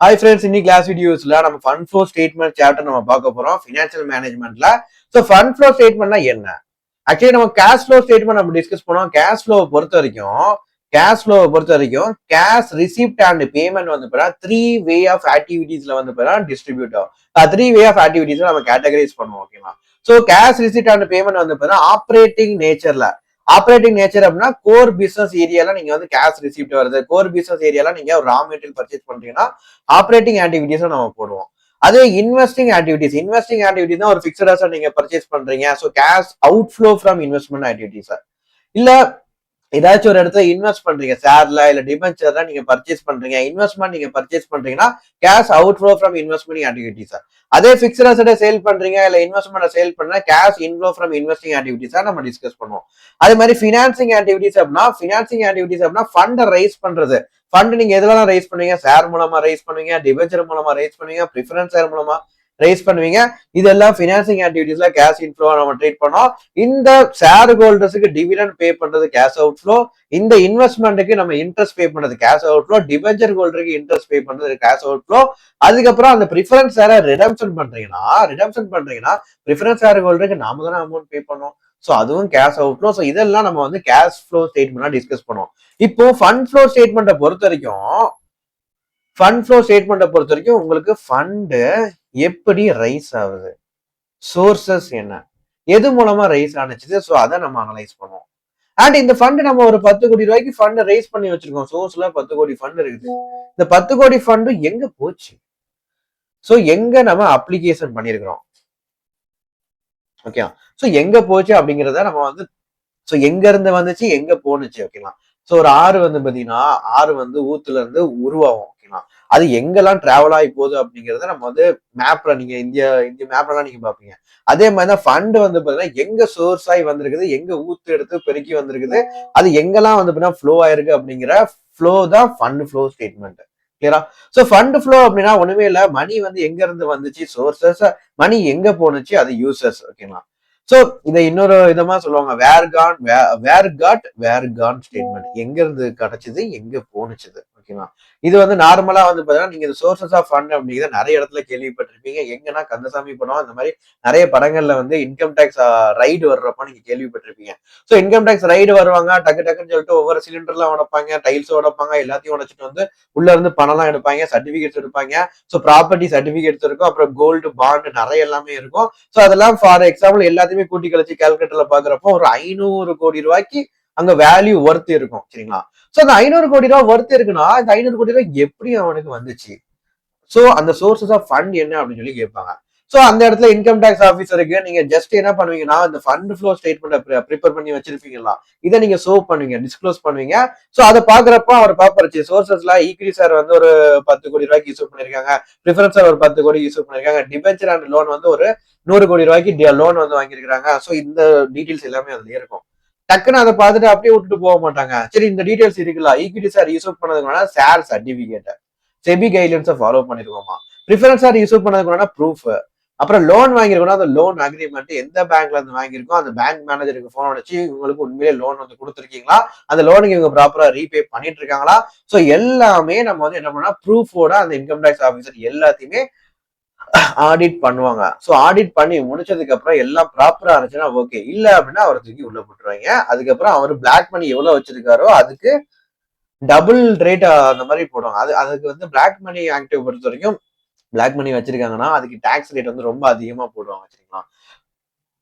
Hi friends, இன்னைக்கு class வீடியோஸ்ல நம்ம ஃபண்ட் ஃப்ளோ ஸ்டேட்மெண்ட் சாப்டர் நம்ம பார்க்க போறோம் ஃபினான்ஷியல் மேனேஜ்மெண்ட்ல. ஸோ ஃபண்ட் ஃப்ளோ ஸ்டேட்மெண்ட்னா என்ன? ஆக்சுவலி நம்ம கேஷ் ஃப்ளோ ஸ்டேட்மெண்ட் நம்ம டிஸ்கஸ் பண்ணோம். Cash cash receipt and payment வந்து த்ரீ வே ஆஃப் ஆக்டிவிட்டீஸ்ல வந்து டிஸ்ட்ரிபியூட் ஆகும். த்ரீ வே ஆஃப் ஆக்டிவிட்டீஸ் நம்ம கேட்டகரைஸ் பண்ணுவோம். ஓகேவா? So cash receipt and payment வந்து ஆப்ரேட்டிங் நேச்சர்ல அப்படின்னா கோர் பிசினஸ் ஏரியால நீங்க வந்து கேஷ் ரிசிப்ட் வருது. கோர் பிசினஸ் ஏரியால நீங்க ஒரு ரா மெட்டீரியல் பர்ச்சேஸ் பண்றீங்கன்னா ஆப்ரேட்டிங் ஆக்டிவிட்டிஸ் நம்ம போடுவோம். அதே இன்வெஸ்டிங் ஆக்டிவிட்டிஸ் ஒரு பிக்சட் அசெட் நீங்க பர்ச்சேஸ் பண்றீங்க. So cash out flow from investment activities. இல்ல ஏதாச்சும் ஒரு இடத்துல இன்வெஸ்ட் பண்றீங்க, ஷேர்ல இல்ல டிபென்ச்சர்ல நீங்க பர்ச்சேஸ் பண்றீங்க, இன்வெஸ்ட்மெண்ட் நீங்க பர்ச்சேஸ் பண்றீங்கன்னா cash out flow from investment activities. அதே பிக்சட் அசெட் சேல் பண்றீங்க இல்ல இன்வெஸ்ட்மெண்ட் சேல் பண்றீங்க, cash inflow from investing activities நம்ம டிஸ்கஸ் பண்ணுவோம். அதே மாதிரி ஃபினான்சிங் ஆக்டிவிட்டிஸ் அப்படின்னா ஃபண்ட் ரைஸ் பண்றது. ஃபண்ட் நீங்க எதுலாம் ரைஸ் பண்ணுவீங்க? ஷேர் மூலமா ரைஸ் பண்ணுவீங்க, டிபென்ச்சர் மூலமா ரைஸ் பண்ணுவீங்க, ப்ரிஃபரன்ஸ் ஷேர் மூலமா ரைஸ் பண்ணுவீங்க. இதெல்லாம் ஃபினான்சிங் ஆக்டிவிட்டிஸ்ல கேஷ் இன்ஃப்ளோ நம்ம ட்ரீட் பண்ணோம். இந்த ஷேர் ஹோல்டர்ஸுக்கு டிவிடெண்ட் பே பண்றது கேஷ் அவுட் ஃப்ளோ. இந்த இன்வெஸ்ட்மெண்ட்டுக்கு நம்ம இன்ட்ரெஸ்ட் பே பண்றது கேஷ் அவுட் ஃப்ளோ. டிபென்ச்சர் ஹோல்டருக்கு இன்ட்ரெஸ்ட் பே பண்றது கேஷ் அவுட் ஃப்ளோ. அதுக்கப்புறம் அந்த ப்ரிஃபரன்ஸ் ஷேரை ரிடம்ஷன் பண்றீங்கன்னா ப்ரிஃபரன்ஸ் ஷேர் ஹோல்டருக்கு நாம தானே அமௌண்ட் பே பண்ணோம். ஸோ அதுவும் கேஷ் அவுட் ஃப்ளோ. ஸோ இதெல்லாம் நம்ம வந்து கேஷ் ஃப்ளோ ஸ்டேட்மெண்ட் டிஸ்கஸ் பண்ணுவோம். இப்போ ஃபண்ட் ஃப்ளோ ஸ்டேட்மெண்ட்டை பொறுத்த வரைக்கும் உங்களுக்கு ஃபண்டு எப்படி ரைஸ் ஆகுது, சோர்சஸ் என்ன, எது மூலமா ரைஸ் ஆனிச்சு, ஸோ அதை நம்ம அனலைஸ் பண்ணுவோம். அண்ட் இந்த ஃபண்ட் நம்ம ஒரு 10 கோடி ரூபாய்க்கு ஃபண்ட் ரைஸ் பண்ணி வச்சிருக்கோம். சோர்ஸ்ல 10 கோடி ஃபண்ட் இருக்குது. இந்த 10 கோடி ஃபண்ட் எங்க போச்சு? ஸோ எங்க நம்ம அப்ளிகேஷன் பண்ணிருக்கிறோம்? ஓகே, ஸோ எங்க போச்சு அப்படிங்கிறத நம்ம வந்து ஸோ எங்க இருந்து வந்துச்சு, எங்க போனுச்சு. ஓகேங்களா? ஸோ ஒரு ஆறு வந்து பாத்தீங்கன்னா, ஆறு வந்து ஊத்துல இருந்து உருவாகும். ஓகேங்களா? அது எங்கெல்லாம் டிராவல் ஆகி போகுது அப்படிங்கறத நம்ம வந்து மேப்ல நீங்க இந்திய மேப்லாம் நீங்க பாப்பீங்க. அதே மாதிரிதான் ஃபண்ட் வந்து பாத்தீங்கன்னா எங்க சோர்ஸ் ஆகி வந்திருக்குது, எங்க ஊத்து எடுத்து பெருக்கி வந்திருக்குது, அது எங்கெல்லாம் வந்து பாத்தீங்கன்னா ஃப்ளோ ஆயிருக்கு அப்படிங்கிற ஃப்ளோ தான் ஃபண்ட் ஃப்ளோ ஸ்டேட்மெண்ட். கிளியரா? ஸோ ஃபண்ட் ஃப்ளோ அப்படின்னா ஒண்ணுமே இல்ல, மணி வந்து எங்க இருந்து வந்துச்சு, சோர்சஸ், மணி எங்க போனுச்சு, அது யூசர்ஸ். ஓகேங்களா? சோ இதை இன்னொரு விதமா சொல்லுவாங்க, வேர் கான் ஸ்டேட்மெண்ட். எங்க இருந்து கிடைச்சது, எங்க போனுச்சுது. ஓகேவா? இது வந்து நார்மலா வந்து பாத்தீங்கன்னா நீங்க சோர்சஸ் ஆஃப் ஃபண்ட் அப்படிங்கிறத நிறைய இடத்துல கேள்விப்பட்டிருப்பீங்க. எங்கன்னா கந்தசாமி படம் அந்த மாதிரி நிறைய படங்கள்ல வந்து இன்கம் டேக்ஸ் ரைடு வர்றப்ப நீங்க கேள்விப்பட்டிருப்பீங்க. ஸோ இன்கம் டேக்ஸ் ரைடு வருவாங்க, டக்கு டக்குன்னு சொல்லிட்டு ஒவ்வொரு சிலிண்டர்லாம் உடைப்பாங்க, டைல்ஸ் உடைப்பாங்க, எல்லாத்தையும் உடைச்சிட்டு வந்து உள்ள இருந்து பணம்லாம் எடுப்பாங்க, சர்டிபிகேட்ஸ் எடுப்பாங்க. ஸோ ப்ராப்பர்ட்டி சர்டிபிகேட்ஸ் இருக்கும், அப்புறம் கோல்டு பாண்ட் நிறைய எல்லாமே இருக்கும். ஸோ அதெல்லாம் ஃபார் எக்ஸாம்பிள் எல்லாத்தையுமே கூட்டி கழிச்சு கால்குலேட்டர்ல பாக்குறப்போ ஒரு 500 கோடி ரூபாய்க்கு அங்க வேல்யூ ஒர்த் இருக்கும். சரிங்களா? சோ அந்த 500 கோடி ரூபாய் ஒர்த் இருக்குன்னா இந்த 500 கோடி ரூபாய் எப்படி அவனுக்கு வந்துச்சு? சோ அந்த சோர்சஸ் ஆஃப் ஃபண்ட் என்ன அப்படின்னு சொல்லி கேட்பாங்க. சோ அந்த இடத்துல இன்கம் டேக்ஸ் ஆஃபீஸருக்கு நீங்க ஜஸ்ட் என்ன பண்ணுவீங்கன்னா, இந்த ஃபண்ட் ஃப்ளோ ஸ்டேட்மெண்ட் ப்ரிப்பேர் பண்ணி வச்சிருப்பீங்களா, இதை நீங்க ஷோ பண்ணுவீங்க, டிஸ்க்ளோஸ் பண்ணுவீங்க. சோ அதை பாக்குறப்ப அவர் பாப்பாரு, சோர்சஸ்ல ஈக்விட்டி சார் வந்து ஒரு 10 கோடி ரூபாய்க்கு இஷ்யூ பண்ணிருக்காங்க, ப்ரிஃபரன்ஸ் சார் ஒரு 10 கோடி இஷ்யூ பண்ணிருக்காங்க, டிபென்ச்சர் அண்ட் லோன் வந்து ஒரு 100 கோடி ரூபாய்க்கு லோன் வந்து வாங்கியிருக்காங்க. சோ இந்த டீடைல்ஸ் எல்லாமே அதுல இருக்கும். டக்குன்னு அதை பார்த்துட்டு அப்படியே விட்டுட்டு போக மாட்டாங்க. சரி, இந்த டீடைல்ஸ் இருக்குல்ல, ஈக்விட்டி சார் இஷ்யூ பண்ணதுக்கு ஷேர் சர்டிபிகேட், செபி கைட்லைன்ஸை ஃபாலோ பண்ணிருக்கோமா, ப்ரிஃபரன்ஸ் சார் இஷ்யூ பண்ணதுக்கு ப்ரூஃப், அப்புறம் லோன் வாங்கிருக்கோம்னா அந்த லோன் அக்ரிமெண்ட் எந்த பேங்க்ல இருந்து வாங்கியிருக்கோம், அந்த பேங்க் மேனேஜருக்கு போன் அடிச்சு உங்களுக்கு உண்மையிலே லோன் வந்து கொடுத்துருக்கீங்களா, அந்த லோனுக்கு இவங்க ப்ராப்பரா ரீபே பண்ணிட்டு இருக்காங்களா. சோ எல்லாமே நம்ம வந்து என்ன பண்ணா ப்ரூஃபோட அந்த இன்கம் டேக்ஸ் ஆஃபீஸர் எல்லாத்தையுமே ஆடிட் பண்ணுவாங்க. சோ ஆடிட் பண்ணி முடிச்சதுக்கு அப்புறம் எல்லாம் ப்ராப்பரா இருந்துச்சுன்னா ஓகே, இல்ல அப்படின்னா அவரை தூக்கி உள்ள போட்டுருவாங்க. அதுக்கப்புறம் அவர் பிளாக் மணி எவ்வளவு வச்சிருக்காரோ அதுக்கு டபுள் ரேட் அந்த மாதிரி போடுவாங்க. அதுக்கு வந்து பிளாக் மணி ஆக்டிவ் பொறுத்த வரைக்கும் பிளாக் மணி வச்சிருக்காங்கன்னா அதுக்கு டாக்ஸ் ரேட் வந்து ரொம்ப அதிகமா போடுவாங்க. சரிங்களா?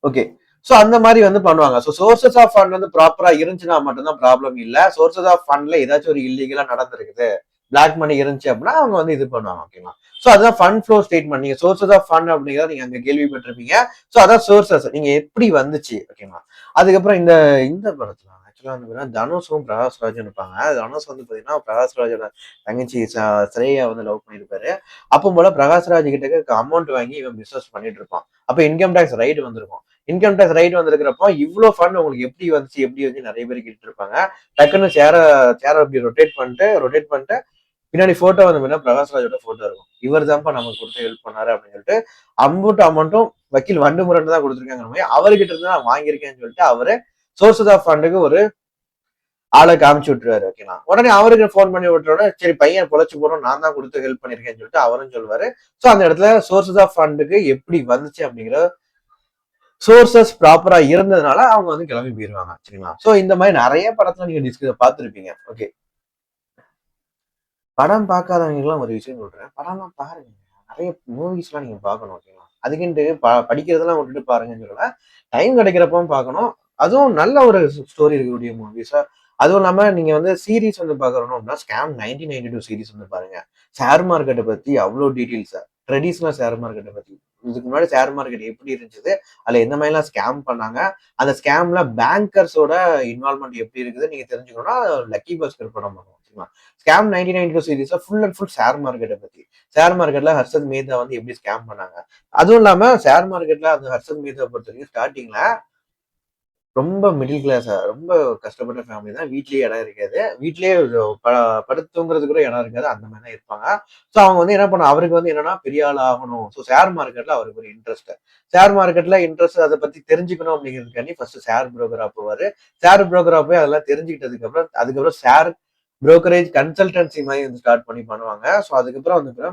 ஓகே. சோ அந்த மாதிரி வந்து பண்ணுவாங்க. சோ சோர்சஸ் ஆஃப் ஃபண்ட் வந்து ப்ராப்பரா இருந்துச்சுன்னா மட்டும்தான் ப்ராப்ளம் இல்ல. சோர்சஸ் ஆஃப் ஃபண்ட்ல ஏதாச்சும் ஒரு இல்லீகலா நடந்திருக்குது, பிளாக் மணி இருந்துச்சு அப்படின்னா அவங்க வந்து இது பண்ணுவாங்க. ஓகேங்களா? சோ அதுதான் ஃபண்ட் ஃப்ளோ ஸ்டேட்மெண்ட். நீங்க சோர்சஸ் ஆஃப் ஃபண்ட் அப்படிங்கிறத நீங்க அங்க கேள்விப்பட்டிருப்பீங்க. சோ அதான் சோர்சஸ், நீங்க எப்படி வந்துச்சு. ஓகேங்களா? அதுக்கப்புறம் இந்த இந்த படத்துல ஆக்சுவலா வந்து தனுஷும் பிரகாஷ்ராஜும் இருப்பாங்க. தனுஷ் வந்து பாத்தீங்கன்னா பிரகாஷ்ராஜோட தங்கச்சி ஸ்ரேயா வந்து லவ் பண்ணிருப்பாரு. அப்போ போல பிரகாஷ்ராஜ் கிட்ட அமௌண்ட் வாங்கி இவன் பிசினஸ் பண்ணிட்டு இருப்பான். அப்ப இன்கம் டேக்ஸ் ரைடு வந்திருக்கும். இன்கம் டேக்ஸ் ரைடு வந்திருக்கிறப்போ இவ்வளவு ஃபண்ட் உங்களுக்கு எப்படி வந்து நிறைய பேர் கேட்டு இருப்பாங்க. டக்குன்னு சேர அப்படி ரொட்டேட் பண்ணிட்டு பின்னாடி போட்டோ வந்து பிரகாஷ்ராஜோட போட்டோ இருக்கும். இவர் தான்ப்பா நமக்கு கொடுத்து ஹெல்ப் பண்ணாரு அப்படின்னு சொல்லிட்டு அமௌண்ட்டும் வக்கீல் வண்டு முரண்டு தான் கொடுத்துருக்காங்க. அவர்கிட்ட இருந்து நான் வாங்கியிருக்கேன்னு சொல்லிட்டு அவரு சோர்சஸ் ஆஃப் ஃபண்டுக்கு ஒரு ஆளை காமிச்சு விட்டுருவாரு. ஓகேங்களா. உடனே அவருக்கு ஃபோன் பண்ணி விட்டுறோட சரி பையன் பொழைச்சு போறோம், நான் தான் கொடுத்து ஹெல்ப் பண்ணிருக்கேன்னு சொல்லிட்டு அவரும் சொல்லுவாரு. ஸோ அந்த இடத்துல சோர்சஸ் ஆஃப் ஃபண்டுக்கு எப்படி வந்துச்சு அப்படிங்கிற சோர்சஸ் ப்ராப்பரா இருந்ததுனால அவங்க வந்து கிளம்பி போயிருவாங்க. சரிங்களா. ஸோ இந்த மாதிரி நிறைய படத்துல நீங்க பார்த்துருப்பீங்க. ஓகே. படம் பார்க்காதவங்களுக்குலாம் ஒரு விஷயம் சொல்றேன். படம்லாம் பாருங்க. நிறைய மூவிஸ்லாம் நீங்க பார்க்கணும். ஓகேங்களா. அதுக்குன்ட்டு படிக்கிறதெல்லாம் விட்டுட்டு பாருங்கன்னு சொல்லல. டைம் கிடைக்கிறப்பவும் பார்க்கணும். அதுவும் நல்ல ஒரு ஸ்டோரி இருக்கக்கூடிய மூவிஸா. அதுவும் இல்லாம நீங்க வந்து சீரிஸ் வந்து பார்க்கணும் அப்படின்னா ஸ்கேம் 1992 சீரிஸ் வந்து பாருங்க. ஷேர் மார்க்கெட்டை பத்தி அவ்வளோ டீட்டெயில்ஸா ட்ரெடிஷனல் ஷேர் மார்க்கெட்டை பத்தி இதுக்கு முன்னாடி ஷேர் மார்க்கெட் எப்படி இருந்துச்சு, அதுல எந்த மாதிரிலாம் ஸ்கேம் பண்ணாங்க, அந்த ஸ்கேம்ல பேங்கர்ஸோட இன்வால்மெண்ட் எப்படி இருக்குது நீங்க தெரிஞ்சுக்கணும்னா லக்கி பாஸ்கர் படம் பார்க்கணும். சரிங்களா. ஸ்கேம் 1992 சீரிஸா ஃபுல் அண்ட் ஃபுல் ஷேர் மார்க்கெட்டை பத்தி. ஷேர் மார்க்கெட்ல ஹர்ஷத் மேத்தா வந்து எப்படி ஸ்கேம் பண்ணாங்க. அதுவும் இல்லாம ஷேர் மார்க்கெட்ல அந்த ஹர்ஷத் மேத்தா பொறுத்த வரைக்கும் ஸ்டார்டிங்ல ரொம்ப மிடில் கிளாஸா ரொம்ப கஷ்டப்பட்ட ஃபேமிலி தான். வீட்லயே இடம் இருக்காது. வீட்லயே படுத்து தூங்குறதுக்கு கூட இடம் இருக்காது. அந்த மாதிரி தான் இருப்பாங்க. ஸோ அவங்க வந்து என்ன பண்ண அவருக்கு வந்து என்னன்னா பெரிய ஆள் ஆகணும். ஸோ ஷேர் மார்க்கெட்ல அவருக்கு ஒரு இன்ட்ரெஸ்ட். ஷேர் மார்க்கெட்ல இன்ட்ரெஸ்ட் அதை பத்தி தெரிஞ்சுக்கணும் அப்படிங்கிறதுக்காண்டி ஃபர்ஸ்ட் ஷேர் புரோக்கரா போவாரு. ஷேர் புரோக்கரா போய் அதெல்லாம் தெரிஞ்சுக்கிட்டதுக்கு அதுக்கப்புறம் ஷேர் புரோக்கரேஜ் கன்சல்டன்சி மாதிரி வந்து ஸ்டார்ட் பண்ணி பண்ணுவாங்க. ஸோ அதுக்கப்புறம் வந்து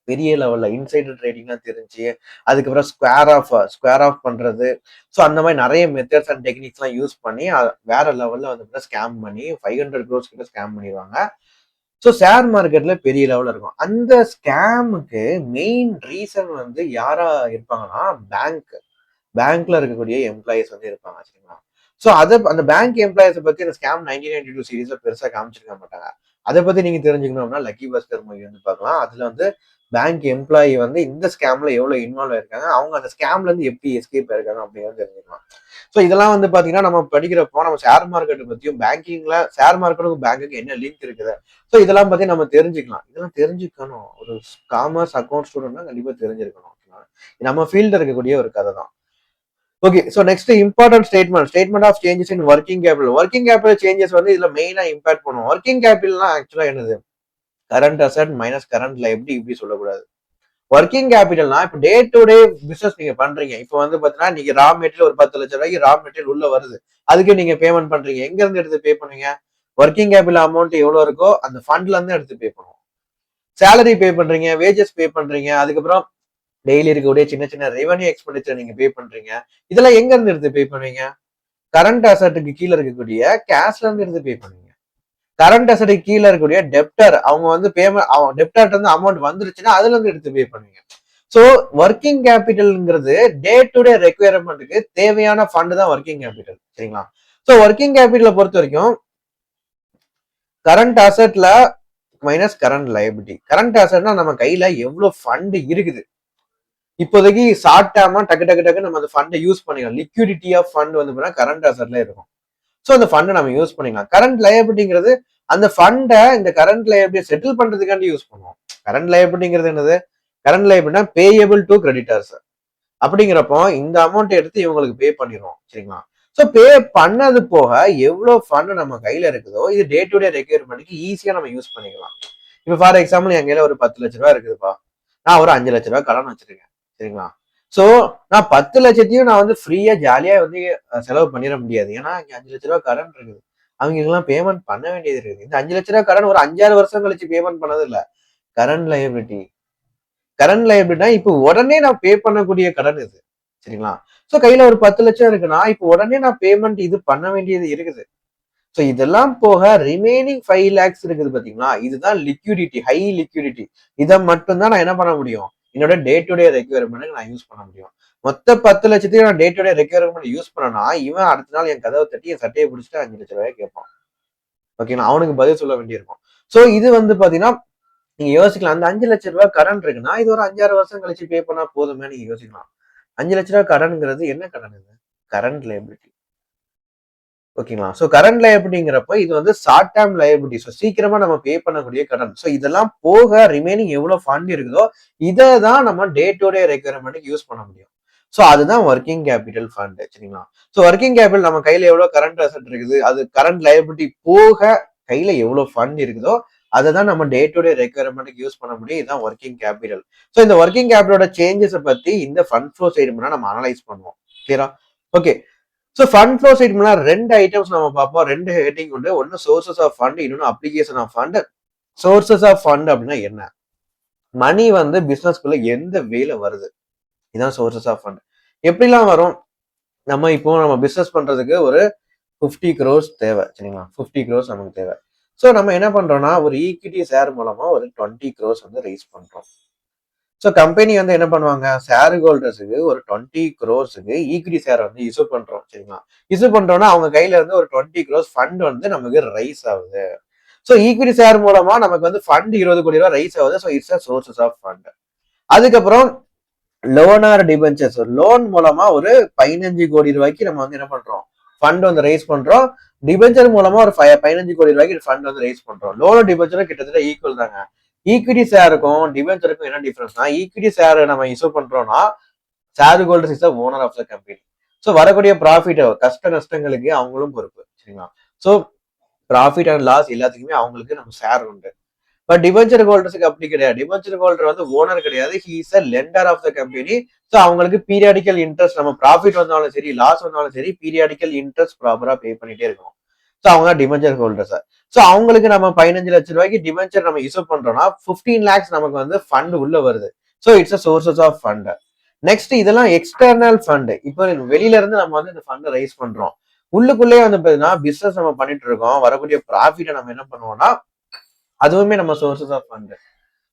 பெரிய லெவல்ல இன்சைடர் ட்ரேடிங்லாம் தெரிஞ்சு அதுக்கப்புறம் ஸ்கொயர் ஆஃப் பண்றது. ஸோ அந்த மாதிரி நிறைய மெத்தட்ஸ் அண்ட் டெக்னிக்ஸ்லாம் யூஸ் பண்ணி வேற லெவல்ல வந்து ஸ்கேம் பண்ணி 500 crores கிட்ட ஸ்கேம் பண்ணிடுவாங்க. ஸோ ஷேர் மார்க்கெட்ல பெரிய லெவல்ல இருக்கும். அந்த ஸ்கேமுக்கு மெயின் ரீசன் வந்து யாரா இருப்பாங்கன்னா பேங்க்ல இருக்கக்கூடிய எம்ப்ளாயிஸ் வந்து இருப்பாங்க. சரிங்களா. ஸோ அந்த பேங்க் எம்ப்ளாயிஸை பத்தி அந்த ஸ்கேம் 1992 சீரீஸ்ல பெருசா காமிச்சிருக்க மாட்டாங்க. அதை பத்தி நீங்க தெரிஞ்சுக்கணும்னா லக்கி பாஸ்கர் மூவி வந்து பார்க்கலாம். அதுல வந்து பேங்க் எம்ப்ளாயி வந்து இந்த ஸ்கேம்ல எவ்வளவு இன்வால்வ் ஆயிருக்காங்க, அவங்க அந்த ஸ்கேம்ல இருந்து எப்படி எஸ்கேப் ஆயிருக்காங்க அப்படிங்கிறது தெரிஞ்சுக்கலாம். ஸோ இதெல்லாம் வந்து பாத்தீங்கன்னா நம்ம படிக்கிறப்போ நம்ம ஷேர் மார்க்கெட் பத்தியும் பேங்கிங்ல ஷேர் மார்க்கெட்டுக்கும் பேங்குக்கு என்ன லிங்க் இருக்குது, ஸோ இதெல்லாம் பத்தி நம்ம தெரிஞ்சுக்கலாம். இதெல்லாம் தெரிஞ்சுக்கணும். ஒரு காமர்ஸ் அக்கௌண்ட் ஸ்டூடெண்ட்னா கண்டிப்பா தெரிஞ்சிருக்கணும். நம்ம ஃபீல்டு இருக்கக்கூடிய ஒரு கதை தான். Okay. So next important statement of changes in working capital. Working capital changes வந்து இதுல மெயினா இம்பாக்ட் பண்ணுவோம். ஒர்க்கிங் கேபிட்டல்னா ஆக்சுவலா என்னது, current asset minus current liability இப்படி சொல்லக்கூடாது. ஒர்க்கிங் கேபிட்டல்னா இப்ப டே டு டே பிசினஸ் நீங்க பண்றீங்க. இப்ப வந்து பாத்தீங்கன்னா நீங்க ரா மெட்டீரியல் ஒரு 10 லட்சம் ரூபாய்க்கு ரா மெட்டீரியல் உள்ள வருது. அதுக்கு நீங்க பேமெண்ட் பண்றீங்க. எங்க இருந்து எடுத்து பே பண்ணுவீங்க? ஒர்க்கிங் கேபிட்டல் அமௌண்ட் எவ்வளவு இருக்கோ அந்த ஃபண்ட்ல இருந்து எடுத்து பே பண்ணுவோம். சேலரி பே பண்றீங்க, வேஜஸ் பே பண்றீங்க, அதுக்கப்புறம் டெய்லி இருக்கக்கூடிய சின்ன சின்ன ரெவன்யூ எக்ஸ்பெண்டிச்சர் நீங்க பே பண்றீங்க. இதெல்லாம் எங்க இருந்து எடுத்து பே பண்ணுவீங்க? கரண்ட் அசட்டுக்கு கீழே இருக்கக்கூடிய கேஷ்ல இருந்து எடுத்து பே பண்ணுவீங்க. கரண்ட் அசட்டுக்கு கீழே இருக்கக்கூடிய டெப்டர் அவங்க வந்து பேமெண்ட் டெப்டர் வந்து அமௌண்ட் வந்துருச்சுன்னா அதுல இருந்து எடுத்து பே பண்ணுவீங்க. ஸோ ஒர்க்கிங் கேபிட்டல்ங்கிறது டே டு டே ரெக்யர்மெண்ட்டுக்கு தேவையான ஃபண்ட் தான் ஒர்க்கிங் கேபிட்டல். சரிங்களா. ஸோ ஒர்க்கிங் கேபிட்டலை பொறுத்த வரைக்கும் கரண்ட் அசெட்ல மைனஸ் கரண்ட் லைபிலிட்டி. கரண்ட் அசெட்னா நம்ம கையில எவ்வளவு ஃபண்ட் இருக்குது, இப்போதைக்கு ஷார்ட் டேர்மா டக்கு டக்கு டக்கு நம்ம அந்த ஃபண்டை யூஸ் பண்ணிக்கலாம். லிக்விடிட்டி ஆஃப் ஃபண்ட் வந்து கரண்ட் அசெட்ல இருக்கும். ஸோ அந்த ஃபண்டை நம்ம யூஸ் பண்ணிக்கலாம். கரண்ட் லயபிலிட்டிங்கிறது அந்த ஃபண்டை இந்த கரண்ட் லயபிலிட்டியை செட்டில் பண்றதுக்காண்டி யூஸ் பண்ணுவோம். கரண்ட் லயபிலிட்டிங்கிறது என்னது, கரண்ட் லயபிலிட்டினா பேயபிள் டு கிரெடிட்டர்ஸ். அப்படிங்கிறப்போ இந்த அமௌண்ட் எடுத்து இவங்களுக்கு பே பண்ணிடுவோம். சரிங்களா. ஸோ பே பண்ணது போக எவ்வளவு ஃபண்ட் நம்ம கையில இருக்குதோ இது டே டு டே ரெக்யர்மெண்ட்டுக்கு ஈஸியா நம்ம யூஸ் பண்ணிக்கலாம். இப்போ ஃபார் எக்ஸாம்பிள் என் கையில ஒரு 10 லட்ச ரூபாய் இருக்குதுப்பா, நான் ஒரு 5 லட்ச ரூபாய் கடன் வச்சிருக்கேன். சரிங்களா. சோ நான் 10 லட்சத்தையும் நான் வந்து ஃப்ரீயா ஜாலியா வந்து செலவு பண்ணிட முடியாது. ஏன்னா இங்க 5 லட்ச ரூபாய் கடன் இருக்குது. அவங்க எல்லாம் பேமெண்ட் பண்ண வேண்டியது இருக்குது. இந்த 5 லட்ச ரூபாய் கடன் ஒரு 5-6 வருஷம் கழிச்சு பேமெண்ட் பண்ணது இல்ல. Current liability. கரண்ட் லயபிலிட்டினா இப்போ உடனே நான் பே பண்ணக்கூடிய கடன் இது. சரிங்களா. சோ கையில ஒரு 10 லட்சம் இருக்குன்னா இப்போ உடனே நான் பேமெண்ட் இது பண்ண வேண்டியது இருக்குது. ஸோ இதெல்லாம் போக ரிமைனிங் 5 lakhs இருக்குது பாத்தீங்களா, இதுதான் லிக்விடிட்டி, ஹை லிக்விடிட்டி. இதை மட்டும்தான் நான் என்ன பண்ண முடியும், என்னோட டே டு டே ரெக்யர்மெண்ட்டுக்கு நான் யூஸ் பண்ண முடியும். மொத்த 10 லட்சத்தையும் நான் டே டு டே ரெக்யர்மெண்ட் யூஸ் பண்ணனா இவன் அடுத்த நாள் என் கதவை தட்டி என் சட்டையை பிடிச்சிட்டு 5 லட்ச ரூபாய் கேட்பான். ஓகேங்களா. அவனுக்கு பதில் சொல்ல வேண்டியிருக்கும். ஸோ இது வந்து பாத்தீங்கன்னா நீங்க யோசிக்கலாம், அந்த 5 லட்ச ரூபாய் கடன் இருக்குன்னா இது ஒரு 5-6 வருஷம் கழிச்சு பே பண்ணா போதுமே நீங்க யோசிக்கலாம். 5 லட்ச ரூபாய் கடன்ங்கிறது என்ன கடன், இது கரண்ட் லைபிலிட்டி. ஓகேங்களா. ஸோ கரண்ட் லைபிலிட்டிங்கிறப்ப இது வந்து ஷார்ட் டேர்ம் லைபிலிட்டி. ஸோ சீக்கிரமா நம்ம பே பண்ணக்கூடிய கடன். ஸோ இதெல்லாம் போக ரிமைனிங் எவ்வளவு ஃபண்ட் இருக்குதோ இதை தான் நம்ம டே டு டே ரெக்யர்மெண்ட்டுக்கு யூஸ் பண்ண முடியும். ஸோ அதுதான் ஒர்க்கிங் கேபிட்டல் ஃபண்ட். சரிங்களா. ஸோ ஒர்க்கிங் கேபிட்டல் நம்ம கையில எவ்வளவு கரண்ட் அசெட் இருக்குது, அது கரண்ட் லைபிலிட்டி போக கையில எவ்வளவு ஃபண்ட் இருக்குதோ அதை தான் நம்ம டே டு டே ரெக்யர்மெண்ட்டுக்கு யூஸ் பண்ண முடியும். இதுதான் ஒர்க்கிங் கேபிட்டல். ஸோ இந்த ஒர்க்கிங் கேபிட்டலோட சேஞ்சஸை பத்தி இந்த ஃபண்ட் ஃப்ளோ சைடு நம்ம அனலைஸ் பண்ணுவோம். கிளியரா. ஓகே. ஸோ ஃபண்ட் ஃப்ளோ ஸ்டேட்மெண்ட்ல 2 ஐட்டம்ஸ் நம்ம பார்ப்போம். 2 ஹெட்டிங் உண்டு. ஒன்னு சோர்சஸ் ஆஃப் ஃபண்ட், இன்னொன்னு application of fund. Sources of fund அப்படின்னா என்ன? மணி வந்து பிசினஸ்க்குள்ள எந்த வேல வருது? இதான் சோர்சஸ் ஆஃப் ஃபண்ட். எப்படிலாம் வரும்? நம்ம பிசினஸ் பண்றதுக்கு ஒரு 50 crores தேவை, சரிங்களா? 50 crores நமக்கு தேவை. ஸோ நம்ம என்ன பண்றோம்னா ஒரு ஈக்விட்டி ஷேர் மூலமா ஒரு 20 crores வந்து ரைஸ் பண்றோம். ஸோ கம்பெனி வந்து என்ன பண்ணுவாங்க, ஷேர் ஹோல்டர்ஸுக்கு ஒரு 20 crores ஈக்விட்டி ஷேர் வந்து இஷ்யூ பண்றோம், சரிங்களா? இஷ்யூ பண்றோம்னா அவங்க கையில இருந்து ஒரு 20 crores ஃபண்ட் வந்து நமக்கு ரைஸ் ஆகுது. ஸோ ஈக்விட்டி ஷேர் மூலமா நமக்கு வந்து ஃபண்ட் 20 கோடி ரூபாய் ரைஸ் ஆகுது. So it's a sources of fund. அதுக்கப்புறம் லோன் ஆர் டிபென்ச்சர்ஸ், லோன் மூலமா ஒரு 15 கோடி ரூபாய்க்கு நம்ம வந்து என்ன பண்றோம், ஃபண்ட் வந்து ரைஸ் பண்றோம். டிபென்ச்சர் மூலமா ஒரு 15 கோடி ரூபாய்க்கு ஃபண்ட் வந்து ரைஸ் பண்றோம். லோனும் டிபென்ச்சரும் கிட்டத்தட்ட ஈக்குவல் தாங்க. ஈக்விட்டி ஷேருக்கும் டிபென்ச்சருக்கும் என்ன டிஃபரன்ஸ்னா, ஈக்விட்டி ஷேர் நம்ம இஷ்யூ பண்றோம்னா share holders is the owner of the company. So வரக்கூடிய ப்ராஃபிட் கஷ்ட நஷ்டங்களுக்கு அவங்களும் பொறுப்பு, சரிங்களா? ஸோ ப்ராஃபிட் அண்ட் லாஸ் எல்லாத்துக்குமே அவங்களுக்கு நம்ம ஷேர் உண்டு. பட் டிபென்ச்சர் ஹோல்டர்ஸுக்கு அப்படி கிடையாது. டிபென்ச்சர் ஹோல்டர் வந்து ஓனர் கிடையாது, he is a lender of the company. So அவங்களுக்கு பீரியாடிக்கல் இன்ட்ரெஸ்ட், நம்ம ப்ராஃபிட் வந்தாலும் சரி லாஸ் வந்தாலும் சரி பீரியாடிக்கல் இன்ட்ரெஸ்ட் ப்ராப்பரா பே பண்ணிட்டே இருக்கணும். ஸோ அவங்க டிபென்ச்சர் ஹோல்டர்ஸ். ஸோ அவங்களுக்கு நம்ம 15 லட்சம் ரூபாய்க்கு டிபென்ச்சர் நம்ம இஷ்யூ பண்றோம்னா 15 lakhs நமக்கு வந்து ஃபண்ட் உள்ள வருது. So it's a sources of fund. Next இதெல்லாம் எக்ஸ்டர்னல் ஃபண்ட். இப்போ வெளியில இருந்து நம்ம வந்து இந்த ஃபண்ட் ரைஸ் பண்றோம். உள்ளுக்குள்ளேயே வந்து பாத்தீங்கன்னா பிசினஸ் நம்ம பண்ணிட்டு இருக்கோம். வரக்கூடிய ப்ராஃபிட்டை நம்ம என்ன பண்ணுவோம்னா அதுவுமே நம்ம சோர்சஸ் ஆஃப் ஃபண்ட்,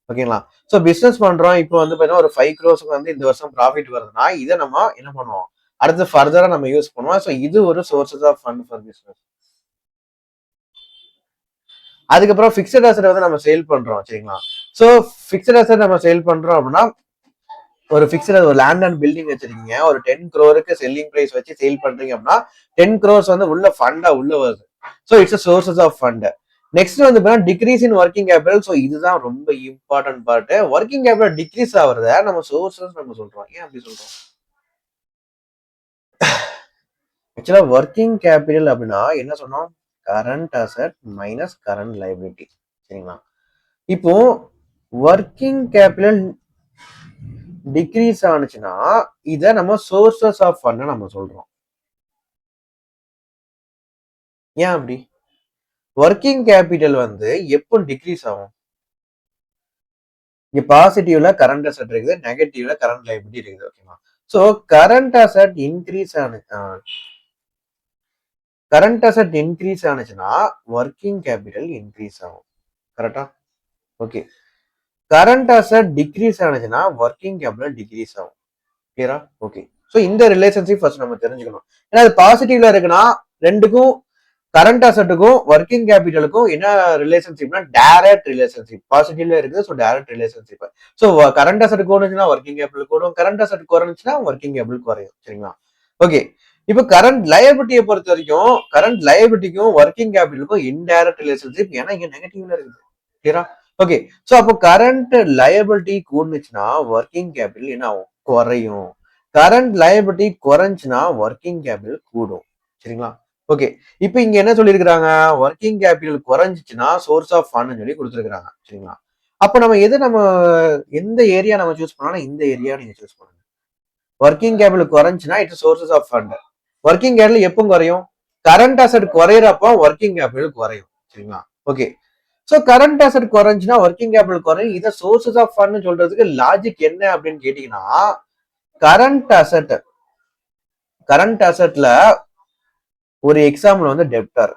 ஓகேங்களா? ஸோ பிசினஸ் பண்றோம். இப்போ வந்து பாத்தீங்கன்னா ஒரு 5 crores வந்து இந்த வருஷம் ப்ராஃபிட் வருதுன்னா இதை நம்ம என்ன பண்ணுவோம், அடுத்து ஃபர்தரா நம்ம யூஸ் பண்ணுவோம். ஸோ இது ஒரு sources of fund for business. அதுக்கப்புறம் பிக்சட் அசெட் வந்து நம்ம சேல் பண்றோம், சரிங்களா? ஸோ பிக்சட் அசெட் நம்ம சேல் பண்றோம் அப்படின்னா ஒரு பிக்சட் ஒரு லேண்ட் அண்ட் பில்டிங் வச்சிருக்கீங்க, ஒரு 10 crore செல்லிங் பிரைஸ் வச்சு சேல் பண்றீங்க அப்படின்னா 10 crores வந்து உள்ள ஃபண்டா உள்ள வருது. So it's a sources of fund. Next வந்து decrease in working capital. So இதுதான் ரொம்ப important part. Working capital decrease ஆகுறத நம்ம சோர்சஸ் நம்ம சொல்றோம். ஏன் அப்படி சொல்றோம்? ஆக்சுவலா ஒர்க்கிங் கேபிட்டல் அப்படின்னா என்ன சொன்னோம், current asset minus current liability, சரிங்களா? இப்போ ஒர்க்கிங் கேபிட்டல் டிக்ரீஸ் ஆனிச்சுன்னா இதை நம்ம சோர்சஸ் ஆஃப் ஃபண்ட் நம்ம சொல்றோம். ஏன் அப்படி? ஒர்க்கிங் கேபிட்டல் வந்து எப்போ டிக்ரீஸ் ஆகும்? இங்க பாசிட்டிவ்ல கரண்ட் அசெட் இருக்குது, நெகட்டிவ்ல கரண்ட் லைபிலிட்டி இருக்குது, ஓகேவா? சோ கரண்ட் அசெட் இன்க்ரீஸ் ஆனிச்சுன்னா ஒர்க்கிங் கேபிட்டல் இன்க்ரீஸ் ஆகும், கரெக்டா? ஓகே. கரண்ட் அசெட் டிக்ரீஸ் ஆனிச்சுன்னா ஒர்க்கிங் கேபிட்டல் டிக்ரீஸ் ஆகும். கிளியரா? ஓகே. ஸோ இந்த ரிலேஷன்ஷிப் ஃபர்ஸ்ட் நம்ம தெரிஞ்சுக்கணும். ஏன்னா அது பாசிட்டிவ்ல இருக்குன்னா ரெண்டுக்கும், கரண்ட் அசெட்டுக்கும் ஒர்க்கிங் கேபிட்டலுக்கும் என்ன ரிலேஷன்ஷிப்னா டைரக்ட் ரிலேஷன்ஷிப். பாசிட்டிவ்ல இருக்குது, so direct relationship. So current asset கூடுச்சுன்னா ஒர்க்கிங் கேபிட்டல் கூடும், கரண்ட் அசெட் குறைஞ்சுன்னா ஒர்க்கிங் கேபிட்டல் குறையும், சரிங்களா? ஓகே. இப்போ கரண்ட் லயபிலிட்டியை பொறுத்த வரைக்கும் கரண்ட் லயபிலிட்டிக்கும் ஒர்க்கிங் கேபிட்டலுக்கும் இன்டைரக்ட் ரிலேஷன்ஷிப், ஏன்னா இங்க நெகட்டிவ்ல இருக்குது, கிளியரா? ஓகே. ஸோ அப்போ கரண்ட் லயபிலிட்டி கூடுச்சுன்னா ஒர்க்கிங் கேபிட்டல் என்ன ஆகும், குறையும். கரண்ட் லயபிலிட்டி குறைஞ்சுன்னா ஒர்க்கிங் கேபிட்டல் கூடும், சரிங்களா? ஓகே. இப்போ இங்க என்ன சொல்லியிருக்கிறாங்க, ஒர்க்கிங் கேபிட்டல் குறைஞ்சிச்சுன்னா சோர்ஸ் ஆஃப் ஃபண்ட் சொல்லி கொடுத்துருக்காங்க, சரிங்களா? அப்ப நம்ம எந்த ஏரியா நம்ம சூஸ் பண்ணலாம், இந்த ஏரியா நீங்க சூஸ் பண்ணுங்க. ஒர்க்கிங் கேபிட்டல் குறைஞ்சுன்னா it's sources of fund. Working capital எப்போ குறையும், கரண்ட் அசெட் குறையிறப்போ ஒர்க்கிங் கேபிட்டல் குறையும், சரிங்களா? ஓகே. ஸோ கரண்ட் அசெட் குறைஞ்சுன்னா ஒர்க்கிங் கேபிட்டல் குறையும். இதை சோர்சஸ் ஆஃப் ஃபண்ட் சொல்றதுக்கு லாஜிக் என்ன அப்படின்னு கேட்டீங்கன்னா, கரண்ட் அசெட்ல ஒரு எக்ஸாம்பிள் வந்து டெப்டர்.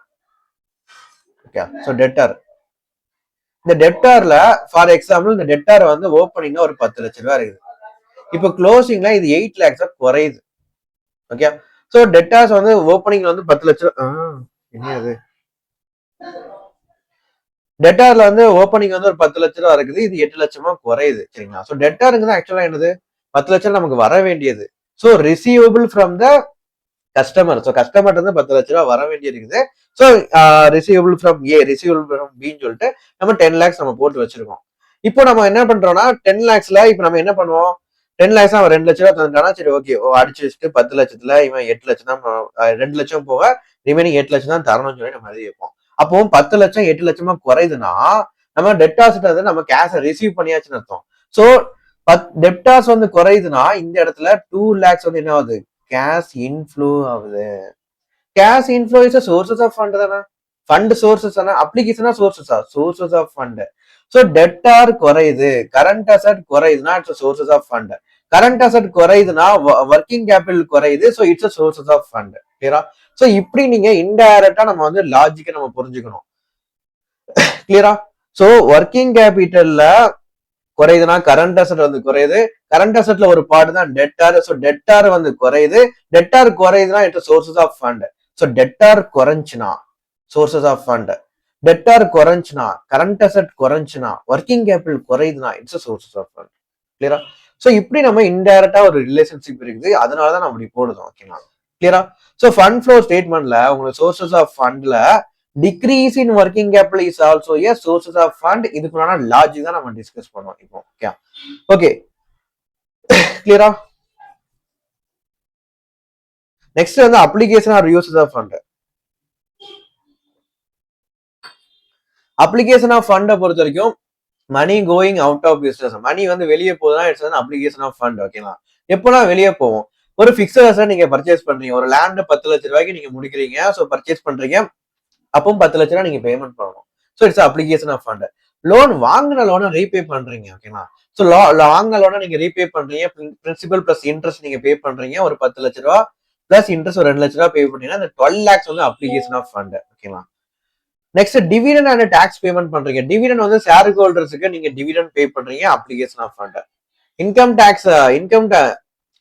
ஓகே. ஸோ டெப்டர், இந்த டெப்டார்ல ஃபார் எக்ஸாம்பிள் இந்த டெப்டார் வந்து ஓப்பனிங்ல ஒரு 10 லட்சம் ரூபாய் இருக்குது. இப்போ க்ளோசிங்ல இது 8 lakhs குறையுது. ஓகே. ஸோ டெப்டார்ஸ் வந்து ஓப்பனிங்ல வந்து 10 லட்சம், என்னது டெப்டார்ல வந்து ஓப்பனிங் வந்து ஒரு 10 லட்சம் ரூபாய் இருக்குது, இது 8 லட்சமா குறையுது, சரிங்களா? ஸோ டெப்டாருங்கிறது ஆக்சுவலா என்னது, 10 லட்சம் நமக்கு வர வேண்டியது. So receivable from the customer. So customer வந்து 10 லட்ச ரூபாய் வர வேண்டி இருக்குது. So receivable from A, receivable from பின்னு சொல்லிட்டு நம்ம 10 lakhs நம்ம போட்டு வச்சிருக்கோம். இப்போ நம்ம என்ன பண்றோம்னா 10 lakhsல இப்போ நம்ம என்ன பண்ணுவோம், 10 lakhs அவன் 2 லட்ச ரூபாய் தந்துட்டானா, சரி ஓகே அடிச்சு வச்சுட்டு 10 லட்சத்துல இவன் 8 லட்சம் தான், 2 லட்சம் போக ரிமைனிங் 8 லட்சம் தான் தரணும்னு சொல்லி நம்ம எழுதி வைப்போம். அப்போ 10 லட்சம் 8 லட்சமா குறையுதுன்னா நம்ம டெப்டாசிட் வந்து நம்ம கேஷை ரிசீவ் பண்ணியாச்சுன்னு அர்த்தம். ஸோ டெப்டாஸ் வந்து குறையுதுன்னா இந்த இடத்துல 2 lakhs வந்து என்ன ஆகுது, கேஷ் இன்ஃப்ளோ ஆகுது. Cash inflow is sources of fund தானே. ஃபண்ட் சோர்சஸ் தானே. அப்ளிகேஷனா சோர்சஸா? Sources of fund. So debtor குறையுது, கரண்ட் அசட் குறையுதுன்னா it's sources of fund. Current asset குறையுதுன்னா ஒர்க்கிங் கேபிட்டல் குறையுது. So it's sources of fund. கிளியரா? ஸோ இப்படி நீங்க இன்டைரக்டா நம்ம வந்து லாஜிக்கை நம்ம புரிஞ்சுக்கணும். கிளியரா? ஸோ ஒர்க்கிங் கேபிட்டல்ல குறையுதுன்னா கரண்ட் அசட் வந்து குறையுது. கரண்ட் அசட்ல ஒரு பார்ட் தான் டெட்டார். ஸோ டெட்டார் வந்து குறையுது. டெட்டார் குறையுதுன்னா it's sources of fund. So debtor குறைஞ்சுனா சோர்சஸ் ஆஃப் ஃபண்ட். டெட்டார் குறைஞ்சுனா கரண்ட் அசட் குறைஞ்சுனா ஒர்க்கிங் கேபிட்டல் குறையுதுன்னா இட்ஸ் சோர்சஸ் ஆஃப் ஃபண்ட். கிளியரா? ஸோ இப்படி நம்ம இன்டைரக்டா ஒரு ரிலேஷன்ஷிப் இருக்குது. அதனாலதான் நம்ம இப்படி போடுறோம். ஓகேங்களா? கிளியரா? ஸோ ஃபண்ட் ஃப்ளோ ஸ்டேட்மெண்ட்ல உங்களுக்கு சோர்சஸ் ஆஃப் ஃபண்ட்ல decrease in working capital is also a sources of fund. இதுக்குள்ளான லாஜிக் தான் நம்ம டிஸ்கஸ் பண்ணுவோம் இப்போ. ஓகே ஓகே, கிளியரா? நெக்ஸ்ட் வந்து application or uses of fund. Application of ஃபண்டை பொறுத்த வரைக்கும் money going out of business, money வந்து வெளியே போகுதுன்னா இட்ஸ் வந்து அப்ளிகேஷன் ஆஃப் ஃபண்ட். ஓகேங்களா? எப்போனா வெளியே போவோம். ஒரு பிக்சட் அசட் நீங்க பர்ச்சேஸ் பண்றீங்க, ஒரு லேண்ட் 10 லட்சம் ரூபாய்க்கு நீங்க முடிக்கிறீங்க. ஸோ பர்ச்சேஸ் பண்றீங்க, அப்பவும் 10 லட்சம் ரூபாய் நீங்க பேமெண்ட் பண்ணணும். So it's application of fund. Loan வாங்கின லோனை ரீபே பண்றீங்க. ஓகேங்களா? ஸோ வாங்கின லோனை நீங்க ரீபே பண்றீங்க, பிரின்சிபல் பிளஸ் இன்ட்ரெஸ்ட் நீங்க பே பண்றீங்க. ஒரு 10 லட்ச ரூபா பிளஸ் இன்ட்ரெஸ்ட் ஒரு 2 லட்ச ரூபா பே பண்ணீங்கன்னா அந்த 12 lakhs வந்து அப்ளிகேஷன் ஆஃப் ஃபண்ட். ஓகேங்களா? Next dividend and tax payment பண்றீங்க. டிவிடன் வந்து ஷேர் ஹோல்டர்ஸுக்கு நீங்க டிவிடன் பே பண்றீங்க, application of fund. Income tax, income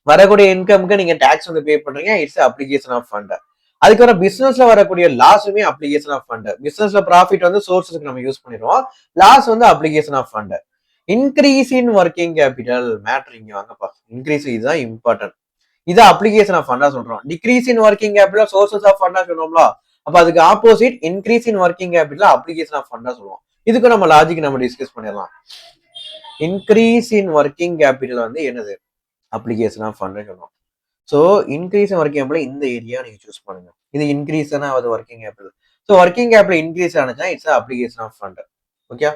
வரக்கூடிய இன்கம்க்கு நீங்க டாக்ஸ் வந்து பே பண்றீங்க, இட்ஸ் அப்ளிகேஷன் ஆஃப் ஃபண்ட். அதுக்கப்புறம் பிசினஸ்ல வரக்கூடிய லாஸுமே அப்ளிகேஷன் ஆஃப் ஃபண்ட். பிசினஸ்ல ப்ராஃபிட் வந்து சோர்ஸஸ்க்கு நம்ம யூஸ் பண்ணிடுவோம், லாஸ் வந்து application of fund. Increase in working capital matter இங்க வாங்கப்பா. இன்க்ரீஸ் இதுதான் இம்பார்ட்டன்ட். இது அப்ளிகேஷன் ஆஃப் ஃபண்டா சொல்றோம். Decrease in working capital sources of ஃபண்டா சொல்றோம்ல. அப்ப அதுக்கு opposite increase in working capital application of ஃபண்டா சொல்லுவோம். இதுக்கு நம்ம லாஜிக் நம்ம டிஸ்கஸ் பண்ணிடலாம். இன்க்ரீஸ் இன் ஒர்க்கிங் கேபிட்டல் வந்து என்னது? அப்ளிகேஷன் ஆஃப் ஃபண்ட் சொல்லுவோம். So increase in working capital இந்த ஏரியா நீங்க சூஸ் பண்ணுங்க. இது இன்க்ரீஸ் தானே ஆகுது working capital. So working capital increase ஆனிச்சுன்னா it's application of fund. Okay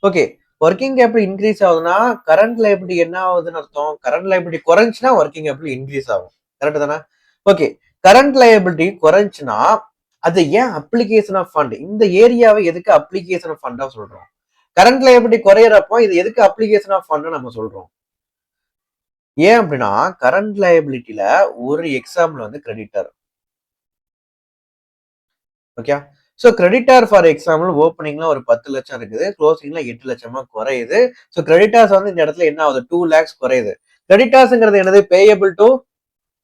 okay. Working capital increase ஆகுதுன்னா கரண்ட் லைபிலிட்டி என்ன ஆகுதுன்னு அர்த்தம்? கரண்ட் லைபிலிட்டி குறைஞ்சுன்னா ஒர்க்கிங் கேபிட்டல் இன்க்ரீஸ் ஆகும். கரெக்ட் தானே? ஓகே. கரண்ட் லைபிலிட்டி குறைஞ்சுன்னா அது ஏன் அப்ளிகேஷன் ஆஃப் ஃபண்ட்? இந்த ஏரியாவை எதுக்கு அப்ளிகேஷன் ஆஃப் ஃபண்டா சொல்றோம்? கரண்ட் லைபிலிட்டி குறையறப்போ இது எதுக்கு அப்ளிகேஷன் ஆஃப் ஃபண்ட் நம்ம சொல்றோம்? ஏன் அப்படின்னா கரண்ட் லைபிலிட்டியில ஒரு எக்ஸாம்பிள் வந்து creditor. Okay. So creditor for example ஓப்பனிங்ல ஒரு 10 லட்சம் இருக்குது, க்ளோசிங்ல 8 லட்சமா குறையுது. ஸோ கிரெடிட்டார்ஸ் வந்து இந்த இடத்துல என்ன ஆகுது? 2 lakhs குறையுது. கிரெடிட்டார்ஸ்ங்கிறது என்னது? Payable to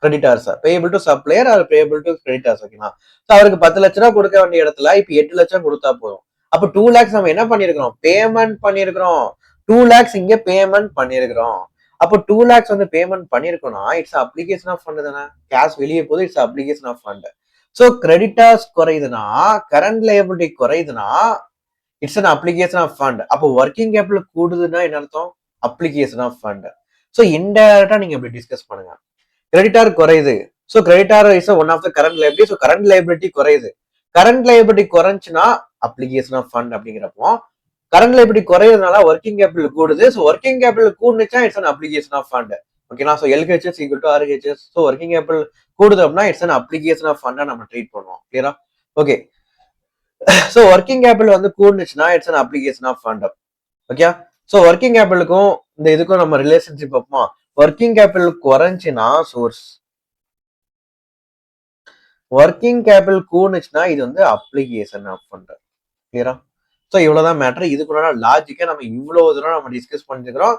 creditors, payable to supplier or payable to creditors. ஓகேங்களா? ஸோ அவருக்கு 10 லட்ச ரூபா கொடுக்க வேண்டிய இடத்துல இப்ப 8 லட்சம் கொடுத்தா போதும். அப்போ 2 lakhs நம்ம என்ன பண்ணிருக்கிறோம்? பேமெண்ட் பண்ணிருக்கிறோம். 2 lakhs இங்க பேமெண்ட் பண்ணிருக்கிறோம். அப்போ 2 lakhs வந்து பேமெண்ட் பண்ணிருக்கோம்னா இட்ஸ் அப்ளிகேஷன் ஆஃப் ஃபண்ட் தானே. கேஷ் வெளியே போகுது, it's application of fund. So creditors குறையுதுன்னா, கரண்ட் லைபிலிட்டி குறையுதுன்னா it's an application of fund. அப்போ ஒர்க்கிங் கேபிட்டல் கூடுதுன்னா என்ன அர்த்தம்? Application of fund. ஸோ இன்டைரக்டா நீங்க இப்படி டிஸ்கஸ் பண்ணுங்க. கிரெடிட்டார் குறையுது, so creditor is one of the current liability. So current liability குறையுது. கரண்ட் லைபிலிட்டி குறைஞ்சுன்னா அப்ளிகேஷன் ஆஃப் ஃபண்ட் அப்படிங்கிறப்போ கரண்ட் லைபிலிட்டி குறையிறதுனால ஒர்க்கிங் கேபிட்டல் கூடுது. ஸோ ஒர்க்கிங் கேபிட்டல் கூடுனுச்சா it's an application of fund. ஓகேங்களா? So LHS equal to RHS. So working capital கூடுது அப்படின்னா it's an application of ஃபண்டா நம்ம ட்ரீட் பண்ணுவோம். கிளியரா? ஓகே. ஸோ ஒர்க்கிங் கேபிட்டல் வந்து கூடுனுச்சுன்னா it's an application of fund. Okay. So working கேபிட்டலுக்கும் இந்த இதுக்கும் நம்ம ரிலேஷன்ஷிப் வைப்போமா? ஒர்க்கிங் கேபிட்டல் குறைஞ்சுன்னா சோர்ஸ், ஒர்க்கிங் கேபிட்டல் கூடுனுச்சுன்னா இது வந்து அப்ளிகேஷன் ஆஃப் ஃபண்ட். கிளியரா? ஸோ இவ்வளவுதான் மேட்டர். இதுக்குள்ள லாஜிக்கை நம்ம இவ்வளவு தூரம் நம்ம டிஸ்கஸ் பண்ணிருக்கிறோம்.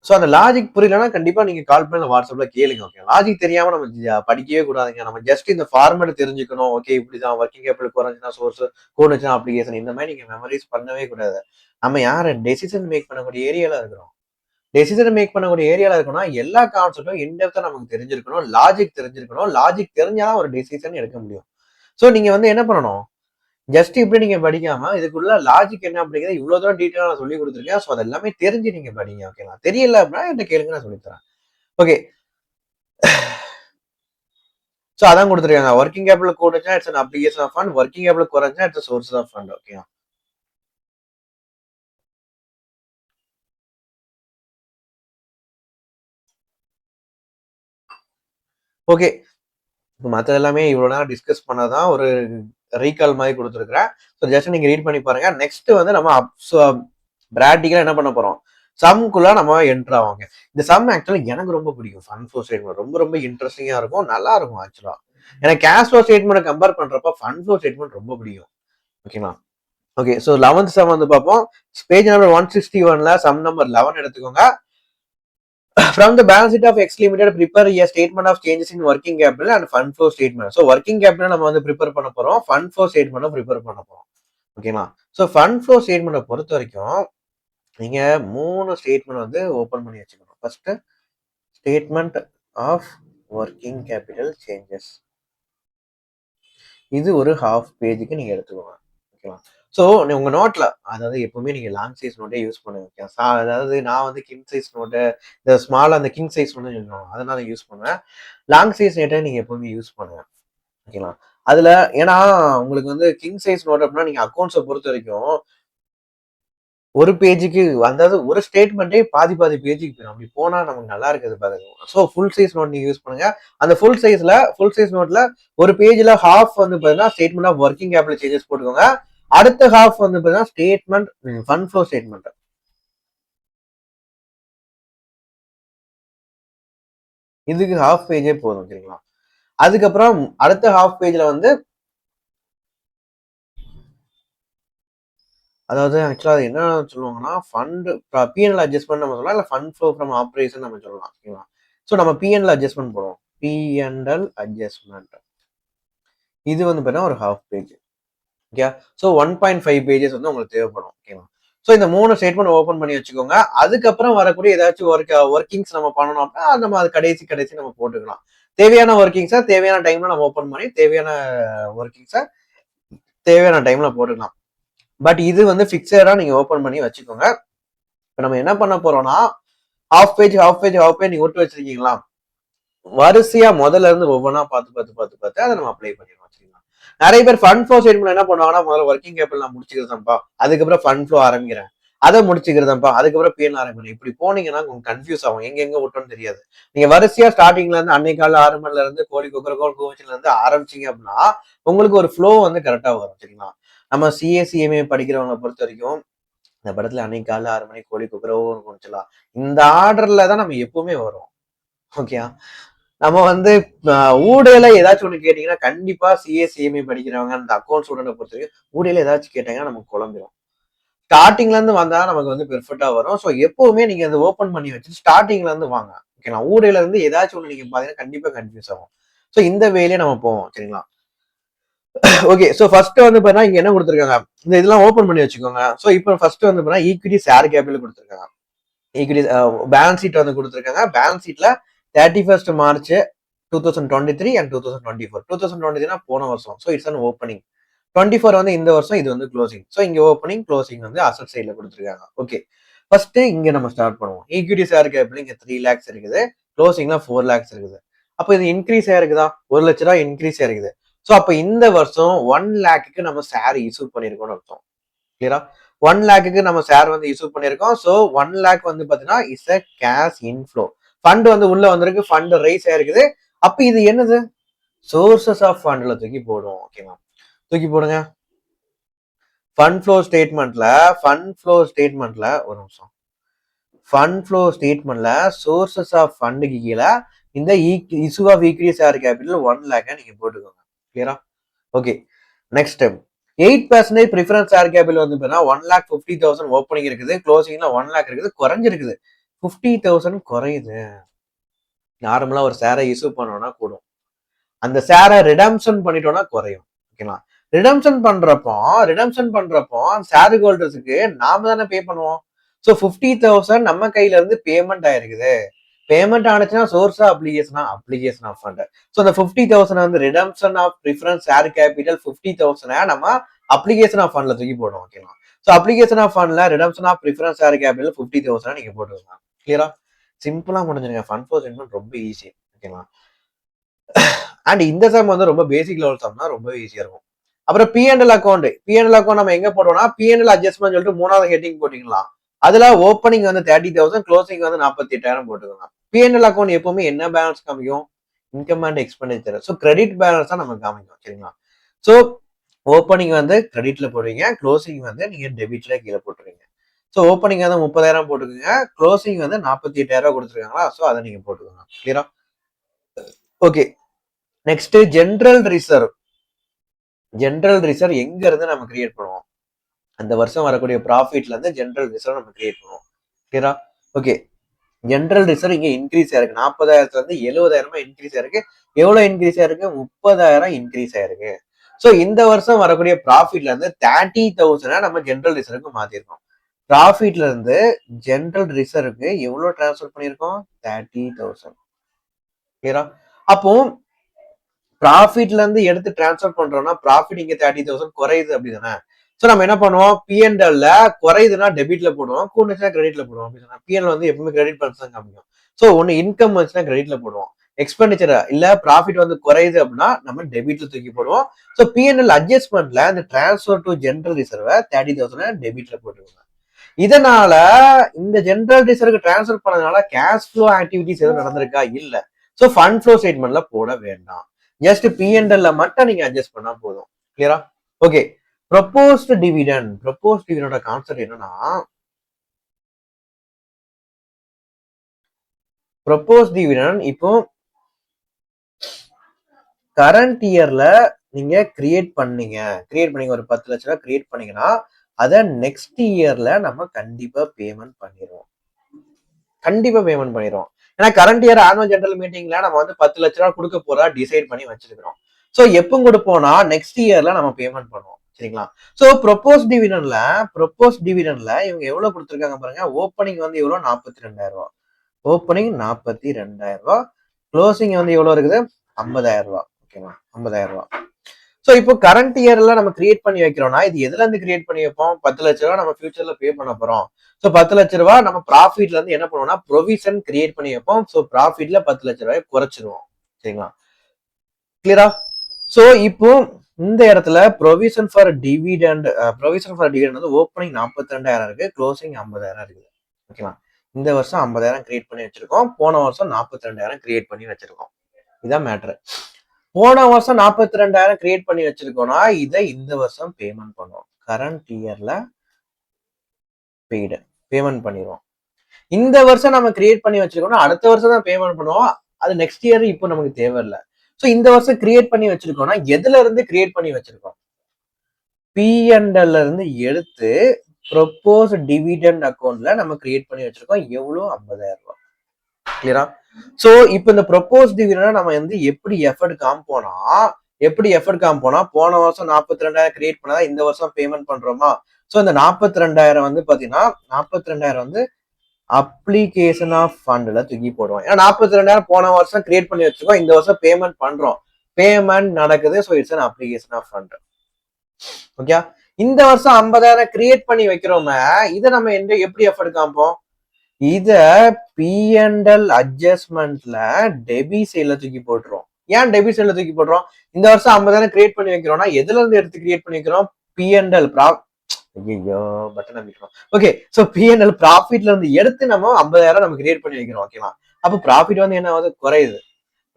ஸோ அந்த லாஜிக் புரியலன்னா கண்டிப்பா நீங்க கால் பண்ணி வாட்ஸ்அப்ல கேளுங்க. ஓகே. லாஜிக் தெரியாம நம்ம படிக்கவே கூடாதுங்க. நம்ம ஜஸ்ட் இந்த ஃபார்மேட் தெரிஞ்சுக்கணும். ஓகே இப்படிதான் ஒர்க்கிங் கேபிட்டல் குறைஞ்சுன்னா சோர்ஸ், கூடுச்சுன்னா அப்ளிகேஷன், இந்த மாதிரி நீங்க மெமரிஸ் பண்ணவே கூடாது. நம்ம யாரு? டெசிஷன் மேக் பண்ணக்கூடிய ஏரியால இருக்கிறோம். டெசிஷன் மேக் பண்ணக்கூடிய ஏரியால இருக்கணும். எல்லா கான்செப்டும் இன்டெப்தா நமக்கு தெரிஞ்சிருக்கணும். லாஜிக் தெரிஞ்சிருக்கணும். லாஜிக் தெரிஞ்சாதான் ஒரு டெசிஷன் எடுக்க முடியும். ஸோ நீங்க வந்து என்ன பண்ணணும்? ஜஸ்ட் இப்படி நீங்க படிக்காம இதுக்குள்ள லாஜிக் என்ன அப்படிங்கிறத இவ்வளவு தூரம் டீட்டெயிலா நான் சொல்லி கொடுத்துருக்கேன். ஸோ அது எல்லாமே தெரிஞ்சு நீங்க படிங்க. ஓகேங்களா? தெரியல அப்படின்னா என்கிட்ட கேளுங்க, நான் சொல்லித்தரேன். ஓகே. ஸோ அதான் கொடுத்துருக்காங்க. ஒர்க்கிங் கேபிட்டல் கூடுச்சா it's an application of fund, working capital குறைஞ்சா it's source of fund. Okay. Okay. இப்ப மத்தது எல்லாமே இவ்வளவு நேரம் டிஸ்கஸ் பண்ணதான் ஒரு ரீகால் மாதிரி கொடுத்துருக்கிறேன். ஸோ ஜஸ்ட் நீங்க ரீட் பண்ணி பாருங்க. நெக்ஸ்ட் வந்து நம்ம பிராக்டிக்கலா என்ன பண்ண போறோம்? சம்குள்ள நம்ம என்டர் ஆவாங்க. இந்த சம் ஆக்சுவலா எனக்கு ரொம்ப பிடிக்கும். ஃபன் ஃப்ளோ ஸ்டேட்மெண்ட் ரொம்ப ரொம்ப இன்ட்ரெஸ்டிங்கா இருக்கும். நல்லா இருக்கும் ஆக்சுவலா. எனக்கு கேஷ் ஃப்ளோ ஸ்டேட்மெண்ட் கம்பேர் பண்றப்ப ஃபன் ஃப்ளோ ஸ்டேட்மெண்ட் ரொம்ப பிடிக்கும். ஓகேங்களா? ஓகே. ஸோ 11th சம் வந்து பார்ப்போம். பேஜ் நம்பர் 161ல சம் நம்பர் 11 எடுத்துக்கோங்க. From the balance sheet of X Limited, prepare a statement of changes in working capital and fund flow statement. So working capital நம்ம வந்து prepare பண்ண போறோம். Fund flow statement prepare பண்ண போறோம். ஓகேங்களா? So fund flow statement பொறுத்த வரைக்கும் நீங்க 3 ஸ்டேட்மெண்ட் வந்து ஓபன் பண்ணி வச்சுக்கணும். First statement of working capital changes. இது ஒரு ஹாஃப் பேஜுக்கு நீங்க எடுத்துக்கோங்க. ஓகேவா? ஸோ உங்க நோட்ல அதாவது எப்பவுமே நீங்க லாங் சைஸ் நோட்டே யூஸ் பண்ணுங்க. அதாவது நான் வந்து கிங் சைஸ் நோட்டு இந்த ஸ்மால் அந்த கிங் சைஸ் நோட்டு சொல்லுவாங்க, அதனால யூஸ் பண்ணுவேன். லாங் சைஸ் நோட்டை நீங்க எப்பவுமே யூஸ் பண்ணுங்க. ஓகேங்களா? அதுல ஏன்னா உங்களுக்கு வந்து கிங் சைஸ் நோட் அப்படின்னா நீங்க அக்கௌண்ட்ஸை பொறுத்த வரைக்கும் ஒரு பேஜுக்கு அதாவது ஒரு ஸ்டேட்மெண்ட்டே பாதி பாதி பேஜுக்கு போயிடும். அப்படி போனா நமக்கு நல்லா இருக்குது பாருங்க. ஸோ ஃபுல் சைஸ் நோட் நீங்க யூஸ் பண்ணுங்க. அந்த ஃபுல் சைஸ் நோட்ல ஒரு பேஜ்ல ஹாஃப் வந்து பாத்தீங்கன்னா statement of working capital changes போட்டுக்கோங்க. அடுத்த ஹாஃப் வந்து பாத்தீங்கன்னா ஸ்டேட்மெண்ட் ஃபண்ட் ஃப்ளோ ஸ்டேட்மெண்ட். இதுக்கு ஹாஃப் பேஜே போதும். சரிங்களா? அதுக்கப்புறம் அடுத்த ஹாஃப் பேஜ்ல வந்து அதாவது ஆக்சுவலா அது என்ன சொல்லுவாங்கன்னா ஃபண்ட் பிஎன்எல் அட்ஜஸ்ட்மெண்ட் நம்ம சொல்லலாம், இல்லை ஃபண்ட் ஃப்ளோ ஃப்ரம் ஆப்ரேஷன் நம்ம சொல்லலாம். ஓகேங்களா? ஸோ நம்ம பிஎன்எல் அட்ஜஸ்ட்மெண்ட் போடுவோம். பிஎன்எல் அட்ஜஸ்ட்மெண்ட் இது வந்து பார்த்தீங்கன்னா ஒரு half page. Okay. So 1.5 pages வந்து உங்களுக்கு தேவைப்படும். ஓகேவா? ஸோ இந்த 3 ஸ்டேட்மெண்ட் ஓப்பன் பண்ணி வச்சுக்கோங்க. அதுக்கப்புறம் வரக்கூடிய ஏதாச்சும் ஒர்க்கிங்ஸ் நம்ம பண்ணணும் அப்படின்னா நம்ம அது கடைசி நம்ம போட்டுக்கலாம். தேவையான ஒர்க்கிங்ஸை தேவையான டைம்ல நம்ம ஓப்பன் பண்ணி தேவையான ஒர்க்கிங்ஸை தேவையான டைம்ல போட்டுக்கலாம். பட் இது வந்து ஃபிக்ஸடா நீங்க ஓப்பன் பண்ணி வச்சுக்கோங்க. இப்போ நம்ம என்ன பண்ண போறோம்னா ஹாஃப் பேஜ் நீங்க விட்டு வச்சிருக்கீங்களா? வரிசையா முதல்ல இருந்து ஒவ்வொன்றா பார்த்து அதை நம்ம அப்ளை பண்ணிடுவோம். நிறைய பேர் ஃபண்ட் ஃப்ளோ ஸ்டேட்மெண்ட் என்ன பண்ணுவாங்கன்னா முதல்ல ஒர்க்கிங் கேபிட்டல் நான் முடிச்சுக்கிறேன்ப்பா, அதுக்கப்புறம் ஃபண்ட் ஃப்ளோ ஆரம்பிக்கிறேன், அதை முடிச்சுக்கிறேன்ப்பா, அதுக்கப்புறம் பிஎன் ஆரம்பிக்கிறேன். இப்படி போனீங்கன்னா உங்களுக்கு கன்ஃபியூஸ் ஆகும், எங்க விட்டோம்னு தெரியாது. நீங்க வரிசையா ஸ்டார்டிங்ல இருந்து அன்னைக்கு கால 6 மணில இருந்து கோழி குக்கரகோல் கோவிச்சில இருந்து ஆரம்பிச்சீங்க அப்படின்னா உங்களுக்கு ஒரு ஃப்ளோ வந்து கரெக்டா வரும். சரிங்களா? நம்ம சிஏசிஎம்ஏ படிக்கிறவங்களை பொறுத்த வரைக்கும் இந்த படத்துல அன்னைக்கு காலைல 6 மணிக்கு கோழி குக்கரோ கொஞ்சலாம் இந்த ஆர்டர்ல தான் நம்ம எப்பவுமே வரும். ஓகே. நம்ம வந்து ஊடையில ஏதாச்சும் ஒண்ணு கேட்டீங்கன்னா கண்டிப்பா சிஏசிஎம்ஏ படிக்கிறவங்க அந்த அக்கௌண்ட் ஸ்டூடெண்ட் பொறுத்த வரைக்கும் ஊடையில ஏதாச்சும் கேட்டாங்கன்னா நமக்கு குழம்பிடும். ஸ்டார்டிங்ல இருந்து வந்தா நமக்கு வந்து பெர்ஃபெக்டா வரும். ஸோ எப்பவுமே நீங்க அதை ஓப்பன் பண்ணி வச்சு ஸ்டார்டிங்ல இருந்து வாங்க. ஓகேங்களா? ஊடையில இருந்து ஏதாச்சும் ஒண்ணு நீங்க பாத்தீங்கன்னா கண்டிப்பா கன்ஃபியூஸ் ஆகும். ஸோ இந்த வேலையே நம்ம போவோம். சரிங்களா? ஓகே. ஸோ ஃபர்ஸ்ட் வந்து பாத்தீங்கன்னா இங்க என்ன கொடுத்துருக்காங்க, இந்த இதெல்லாம் ஓப்பன் பண்ணி வச்சுக்கோங்க. ஸோ இப்போ ஃபர்ஸ்ட் வந்து பாத்தீங்கன்னா ஈக்விட்டி ஷேர் கேபிட்டல் கொடுத்துருக்காங்க. ஈக்விட்டி பேலன்ஸ் ஷீட் வந்து கொடுத்துருக்காங்க. Balance ஷீட்ல 31st March 2023 and 2024. 2023 போன வருஷம். So it's an opening. 24 வந்து இந்த வருஷம், இது வந்து க்ளோசிங். ஸோ இங்க ஓப்பனிங் க்ளோசிங் வந்து அசட் சைட்ல கொடுத்துருக்காங்க. ஓகே. ஃபர்ஸ்ட் இங்க நம்ம ஸ்டார்ட் பண்ணுவோம். ஈக்விட்டி ஷேர் கேபிட்டல் இங்க 3 lakhs இருக்குது, க்ளோசிங்ல 4 lakhs இருக்குது. அப்போ இது இன்க்ரீஸ் ஆயிருக்குதா? 1 லட்ச ரூபாய் இன்க்ரீஸ் ஆயிருக்குது. ஸோ அப்ப இந்த வருஷம் 1 lakhக்கு நம்ம ஷேர் இஷ்யூ பண்ணிருக்கோம்னு அர்த்தம். கிளியரா? 1 lakhக்கு நம்ம ஷேர் வந்து இஷ்யூ பண்ணிருக்கோம். ஸோ 1 lakh வந்து பாத்தீங்கன்னா is a cash inflow. Fund வந்து உள்ள வந்திருக்கு, ஃபண்ட் ரைஸ் ஆயிருக்குது. அப்ப இது என்னது? சோர்சஸ் ஆஃப் ஃபண்ட்ல தூக்கி போடுவோம். ஓகேவா? தூக்கி போடுங்க. ஃபண்ட் ஃப்ளோ ஸ்டேட்மெண்ட்ல ஒரு நிமிஷம். ஃபண்ட் ஃப்ளோ ஸ்டேட்மெண்ட்ல சோர்சஸ் ஆஃப் ஃபண்டுக்கு கீழே இந்த issue of equity share capital 1 lakh நீங்க போட்டுக்கோங்க. கிளியரா? Okay. Next 8% preference share capital வந்து 1,50,000 ஓப்பனிங் இருக்குது, க்ளோசிங்ல 1 lakh இருக்குது, குறைஞ்சிருக்குது. 50,000 குறையுது. நார்மலா ஒரு ஷேரை இஷ்யூ பண்ணோம்னா கூடும், அந்த ஷேரை ரிடம்ஷன் பண்ணிட்டோம்னா குறையும். ஓகேங்களா? ரிடம்ஷன் பண்றப்போ ஷேர் ஹோல்டர்ஸுக்கு நாம தானே பே பண்ணுவோம். ஸோ 50,000 நம்ம கையில இருந்து பேமெண்ட் ஆயிருக்குது. பேமெண்ட் ஆனிச்சுன்னா சோர்ஸா அப்ளிகேஷன் ஆஃப் ஃபண்ட். ஸோ அந்த 50,000 வந்து redemption of preference share capital 50,000 நம்ம அப்ளிகேஷன் ஆஃப் ஃபண்ட்ல தூக்கி போடுவோம். ஓகேங்களா? ஸோ அப்ளிகேஷன் ஆஃப் ஃபண்ட்ல redemption of preference share capital 50,000 நீங்க போட்டுக்கலாம். கிளியரா? சிம்பிளா முடிஞ்சிருங்க. ஃபண்ட் ஃப்ளோ ஸ்டேட்மெண்ட் ரொம்ப ஈஸி. ஓகேங்களா? அண்ட் இந்த சம் வந்து ரொம்ப பேசிக் லெவல் சம்னா ரொம்ப ஈஸியா இருக்கும். அப்புறம் பிஎன்எல் அக்கௌண்ட் நம்ம எங்க போடுவோம்னா பிஎன்எல் அட்ஜஸ்ட்மெண்ட் சொல்லிட்டு 3வது ஹெட்டிங் போட்டீங்களா, அதுல ஓப்பனிங் வந்து 30,000, க்ளோசிங் வந்து 48,000 போட்டுக்கோங்க. பிஎன்எல் அக்கௌண்ட் எப்பவுமே என்ன பேலன்ஸ் காமிக்கும்? Income and expenditure. So credit balance தான் நம்ம காமிக்கும். சரிங்களா? ஸோ ஓப்பனிங் வந்து கிரெடிட்ல போடுவீங்க, க்ளோசிங் வந்து நீங்க டெபிட்ல கீழே போட்டுருவீங்க. ஸோ ஓப்பனிங் வந்து 30,000 போட்டுக்கோங்க, க்ளோசிங் வந்து 48,000 கொடுத்துருக்காங்களா? ஸோ அதை நீங்க போட்டுக்கோங்க. கிளியரா? Okay. Next general reserve. General reserve எங்க இருந்து நம்ம கிரியேட் பண்ணுவோம்? அந்த வருஷம் வரக்கூடிய ப்ராஃபிட்ல இருந்து ஜென்ரல் ரிசர்வ் நம்ம கிரியேட் பண்ணுவோம். கிளியரா? ஓகே. ஜென்ரல் ரிசர்வ் இங்க இன்க்ரீஸ் ஆயிருக்கு. 40,000 இருந்து 70,000 இன்க்ரீஸ் ஆயிருக்கு. எவ்வளவு இன்க்ரீஸ் ஆயிருக்கு? 30,000 இன்க்ரீஸ் ஆயிருக்கு. சோ இந்த வருஷம் வரக்கூடிய ப்ராஃபிட்ல இருந்து 30,000 நம்ம ஜென்ரல் ரிசர்வுக்கு மாத்திருக்கோம். ப்ராஃபிட்ல இருந்து ஜென்ரல் ரிசர்வுக்கு எவ்வளவு டிரான்ஸ்ஃபர் பண்ணிருக்கோம்? 30,000. கிளியரா? அப்போ ப்ராஃபிட்ல இருந்து எடுத்து டிரான்ஸ்ஃபர் பண்றோம்னா ப்ராஃபிட் இங்க 30,000 குறையுது அப்படிதானே? சோ நம்ம என்ன பண்ணுவோம்? பிஎன்எல்ல குறையுதுன்னா டெபிட்ல போடுவோம், கூடுச்சுன்னா கிரெடிட்ல போடுவோம். பிஎன்எல் வந்து எப்பவுமே கிரெடிட் பேலன்ஸ் தான் காமிக்கும். சோ ஒன்னு இன்கம் வந்துச்சுன்னா கிரெடிட்ல போடுவோம். எக்ஸ்பெண்டிச்சர் இல்ல ப்ராஃபிட் வந்து குறையுது அப்படின்னா நம்ம டெபிட்ல தூக்கி போடுவோம். சோ பிஎன்எல் அட்ஜஸ்ட்மெண்ட்ல இந்த டிரான்ஸ்ஃபர் டு ஜென்ரல் ரிசர்வ் 30,000 டெபிட்ல போட்டுருவாங்க. இதனால இந்த ஜென்ரல் ரிசர்வுக்கு டிரான்ஸ்ஃபர் பண்ணதுனால கேஷ் ஃப்ளோ ஆக்டிவிட்டிஸ் எதுவும் நடந்திருக்கா? இல்ல. சோ ஃபண்ட் ஃப்ளோ ஸ்டேட்மெண்ட்ல போட வேண்டாம். ஜஸ்ட் பிஎன்எல்ல மட்டும் நீங்க அட்ஜஸ்ட் பண்ணா போதும். கிளியரா? ஓகே. Proposed dividend. ப்ரொபோஸ்ட் டிவிடெண்டோட கான்செப்ட் என்னன்னா, ப்ரொபோஸ் டிவிடெண்ட் இப்போ கரண்ட் இயர்ல நீங்க கிரியேட் பண்ணீங்க ஒரு 10 லட்ச ரூபாய் கிரியேட் பண்ணீங்கன்னா அதை நெக்ஸ்ட் இயர்ல நம்ம கண்டிப்பா பேமெண்ட் பண்ணிடுவோம். ஏன்னா கரண்ட் இயர் ஆனுவல் ஜெனரல் மீட்டிங்ல நம்ம வந்து 10 லட்ச ரூபாய் கொடுக்க போறா டிசைட் பண்ணி வச்சிருக்கிறோம். சோ எப்போ கொடுப்போம்னா நெக்ஸ்ட் இயர்ல நம்ம பேமெண்ட் பண்ணுவோம். சரிங்களா? சோ ப்ரொபோஸ் டிவிடெண்ட்ல இவங்க எவ்வளவு கொடுத்துருக்காங்க பாருங்க. ஓப்பனிங் வந்து எவ்வளவு? 42,000 ரூபாய். ஓப்பனிங் 42,000 ரூபாய். க்ளோசிங் வந்து எவ்வளவு இருக்குது? 50,000 ரூபாய். ஓகேவா? 50,000 ரூபாய். சோ இப்போ கரண்ட் இயர்ல நம்ம கிரியேட் பண்ணி வைக்கிறோம்னா இது எதுல இருந்து கிரியேட் பண்ணி வைப்போம்? 10 லட்ச ரூபாய் நம்ம ஃபியூச்சர்ல பே பண்ண போறோம். சோ 10 லட்ச ரூபாய் நம்ம ப்ராஃபிட்ல இருந்து என்ன பண்ணுவோம்னா ப்ரொவிஷன் கிரியேட் பண்ணி வைப்போம். சோ ப்ராஃபிட்ல 10 லட்ச ரூபாய் குறைச்சிருவோம். சரிங்களா? கிளியரா? சோ இப்போ இந்த இடத்துல ப்ரொவிஷன் ஃபார் டிவிடெண்ட் வந்து ஓப்பனிங் 42,000 இருக்கு, க்ளோசிங் 50,000 இருக்குது. ஓகேவா? இந்த வருஷம் 50,000 கிரியேட் பண்ணி வச்சிருக்கோம், போன வருஷம் 42,000 கிரியேட் பண்ணி வச்சிருக்கோம். இதான் மேட்ரு. போன வருஷம் 42,000 கிரியேட் பண்ணி வச்சிருக்கோம்னா இதை இந்த வருஷம் பேமெண்ட் பண்ணுவோம். கரண்ட் இயர்ல பேமெண்ட் பண்ணிடுவோம். இந்த வருஷம் நம்ம கிரியேட் பண்ணி வச்சிருக்கோம்னா அடுத்த வருஷம் தான் பேமெண்ட் பண்ணுவோம். அது நெக்ஸ்ட் இயர் இப்போ நமக்கு தேவையில்லை. சோ இந்த வருஷம் கிரியேட் பண்ணி வச்சிருக்கோம்னா எதுல இருந்து கிரியேட் பண்ணி வச்சிருக்கோம்? பிஎன்எல்ல இருந்து எடுத்து ப்ரொபோஸ் டிவிடெண்ட் அக்கௌண்ட்ல நம்ம கிரியேட் பண்ணி வச்சிருக்கோம். எவ்வளவு? 50,000 ரூபாய். கிளியரா? சோ இப்போ இந்த ப்ரொபோஸ் டிவிடெண்ட் நம்ம வந்து எப்படி எஃபர்ட் காம்போனா போன வருஷம் 42,000 கிரியேட் பண்ணதா இந்த வருஷம் பேமெண்ட் பண்றோமா? சோ இந்த 42,000 வந்து பாத்தீங்கன்னா 42,000 வந்து அப்ளிகேஷன் ஆஃப் ஃபண்ட்ல தூக்கி போடுவோம். ஏன்னா 42,000 போன வருஷம் கிரியேட் பண்ணி வச்சிருக்கோம், இந்த வருஷம் பேமெண்ட் பண்றோம், பேமெண்ட் நடக்குது. So it's an application of fund. Okay. இந்த வருஷம் 50,000 கிரியேட் பண்ணி வைக்கிறோமே, இதை நம்ம எப்படி எஃபர்ட் காம்போம்? இத பிஎன்எல் அட்ஜஸ்ட்மெண்ட்ல டெபிட் சைட்ல தூக்கி போட்டுரும். ஏன் டெபிட் சைட்ல தூக்கி போடுறோம்? இந்த வருஷம் 50,000 கிரியேட் பண்ணி வைக்கிறோம்னா எதுல இருந்து எடுத்து கிரியேட் பண்ணி வைக்கிறோம்? பிஎன்எல் ஐயோ பட்டன் அமைக்கிறோம். ஓகே. சோ பிஎன்எல் ப்ராஃபிட்ல இருந்து எடுத்து நம்ம 50,000 நம்ம கிரியேட் பண்ணி வைக்கிறோம். ஓகேவா? அப்ப ப்ராஃபிட் வந்து என்ன ஆகுது? குறையுது.